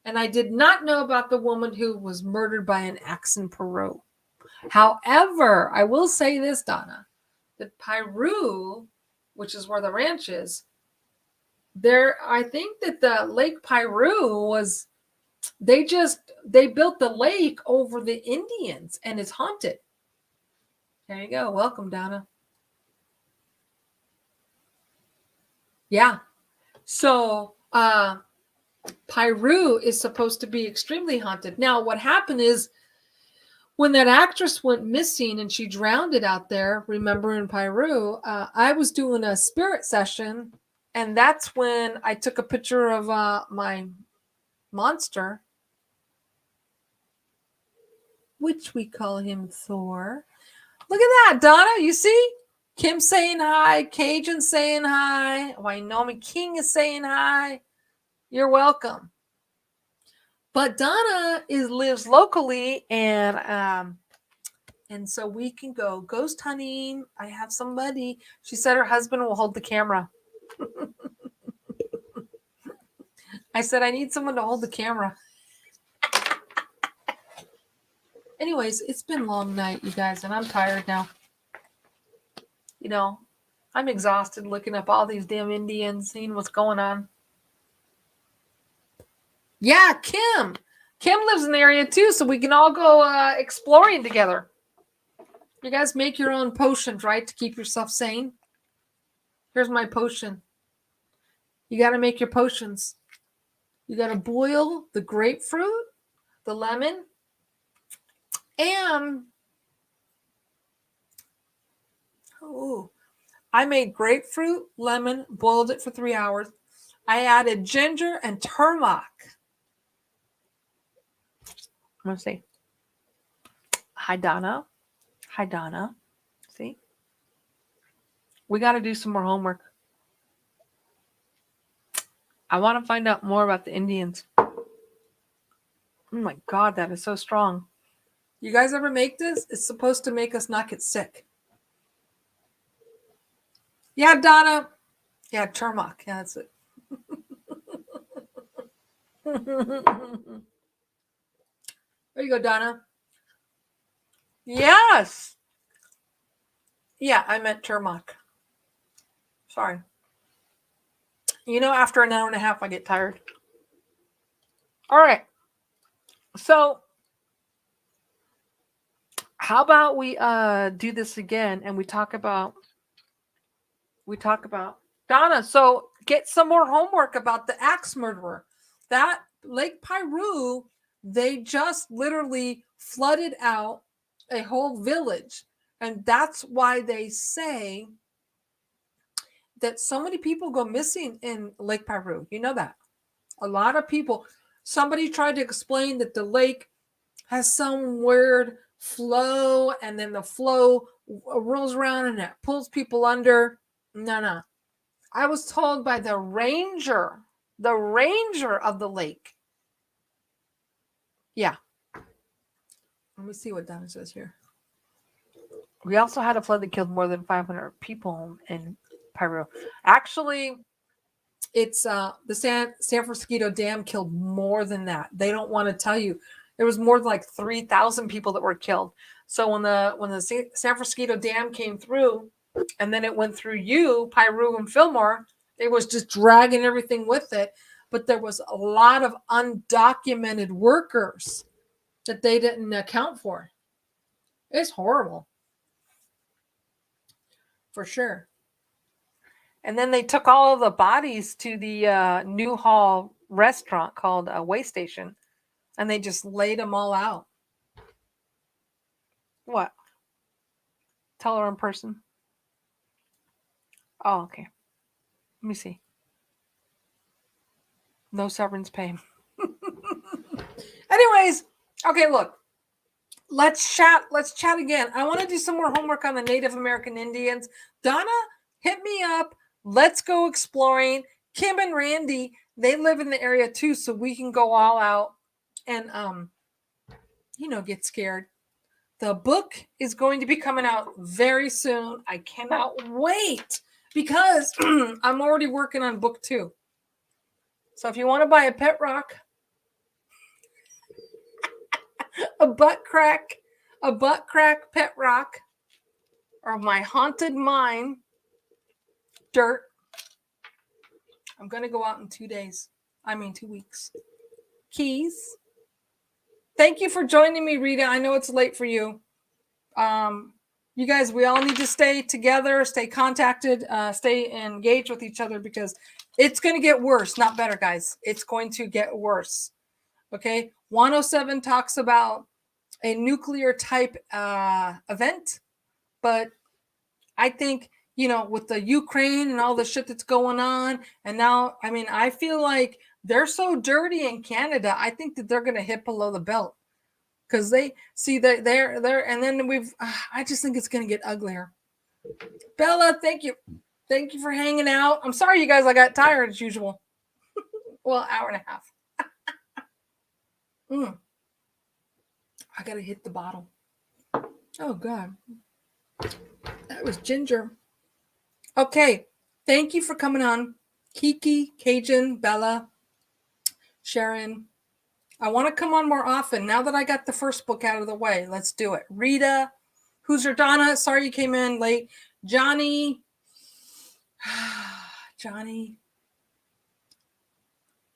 And I did not know about the woman who was murdered by an axe in Peru. However, I will say this, Donna, that Peru, which is where the ranch is, I think that the Lake Peru was, they built the lake over the Indians and it's haunted. There you go. Welcome, Donna. Yeah. So, Peru is supposed to be extremely haunted. Now, what happened is when that actress went missing and she drowned it out there, remember in Peru, I was doing a spirit session, and that's when I took a picture of my monster, which we call him Thor. Look at that, Donna. You see? Kim saying hi. Cajun saying hi. Wyoming King is saying hi. You're welcome. But Donna lives locally, and so we can go ghost hunting. I have somebody. She said her husband will hold the camera. I said, I need someone to hold the camera. Anyways, it's been a long night, you guys, and I'm tired now. You know, I'm exhausted looking up all these damn Indians, seeing what's going on. Yeah, Kim. Kim lives in the area too, so we can all go exploring together. You guys make your own potions, right, to keep yourself sane? Here's my potion. You got to make your potions. You got to boil the grapefruit, the lemon, and I made grapefruit, lemon, boiled it for 3 hours. I added ginger and turmeric. I'm going to say, hi, Donna. Hi, Donna. See? We got to do some more homework. I want to find out more about the Indians. Oh my God, that is so strong. You guys ever make this? It's supposed to make us not get sick. Yeah, Donna. Yeah, turmeric. Yeah, that's it. There you go, Donna. Yes. Yeah, I meant turmeric. Sorry. You know, after an hour and a half, I get tired. All right. So, how about we do this again and we talk about Donna. So, get some more homework about the axe murderer. That Lake Peru, they just literally flooded out a whole village. And that's why they say that so many people go missing in Lake Piru. You know that. A lot of people. Somebody tried to explain that the lake has some weird flow, and then the flow rolls around and it pulls people under. No. I was told by the ranger of the lake. Yeah. Let me see what Donna says here. We also had a flood that killed more than 500 people in Peru. Actually, it's the San Francisco Dam killed more than that. They don't want to tell you. There was more than like 3,000 people that were killed. So when the San Francisco Dam came through, and then it went through Piru and Fillmore, it was just dragging everything with it. But there was a lot of undocumented workers that they didn't account for. It's horrible. For sure. And then they took all of the bodies to the Newhall restaurant called Way Station, and they just laid them all out. What? Tell her in person. Oh, okay. Let me see. No severance pay. Anyways, okay, look. Let's chat again. I want to do some more homework on the Native American Indians. Donna, hit me up. Let's go exploring. Kim and Randy, they live in the area too, so we can go all out and get scared. The book is going to be coming out very soon. I cannot wait because I'm already working on book 2. So if you want to buy a pet rock, a butt crack pet rock, or my haunted mine dirt, I'm going to go out in 2 days. 2 weeks. Keys. Thank you for joining me, Rita. I know it's late for you. You guys, we all need to stay together, stay contacted, stay engaged with each other, because it's going to get worse, not better, guys. It's going to get worse. Okay? 107 talks about a nuclear type event, but I think, with the Ukraine and all the shit that's going on, and now, I feel like they're so dirty in Canada. I think that they're going to hit below the belt, because they see that they're, and then I just think it's going to get uglier. Bella, thank you for hanging out. I'm sorry, you guys, I got tired as usual. Well, hour and a half. I gotta hit the bottle. Oh God, that was ginger. Okay, thank you for coming on, Kiki, Cajun, Bella, Sharon. I want to come on more often now that I got the first book out of the way. Let's do it. Rita, who's your Donna? Sorry you came in late. Johnny.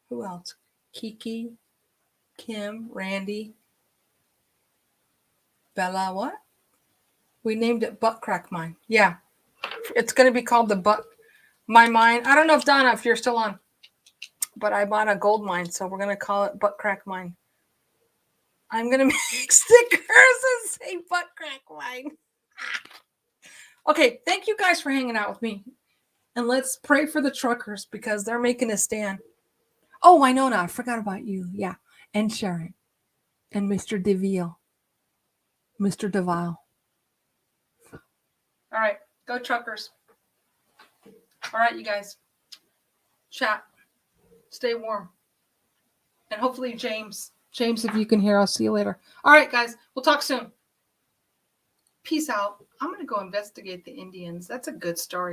Who else? Kiki, Kim, Randy, Bella. What? We named it Butt Crack Mine. Yeah, it's going to be called My Mine. I don't know if Donna, if you're still on, but I bought a gold mine, so we're going to call it Butt Crack Mine. I'm going to make stickers and say Butt Crack Mine. Okay, thank you guys for hanging out with me. And let's pray for the truckers, because they're making a stand. Oh, Winona, I forgot about you. Yeah, and Sharon. And Mr. DeVille. Mr. DeVille. All right, go truckers. All right, you guys. Chat. Stay warm. And hopefully James, if you can hear, I'll see you later. All right, guys, we'll talk soon. Peace out. I'm going to go investigate the Indians. That's a good story.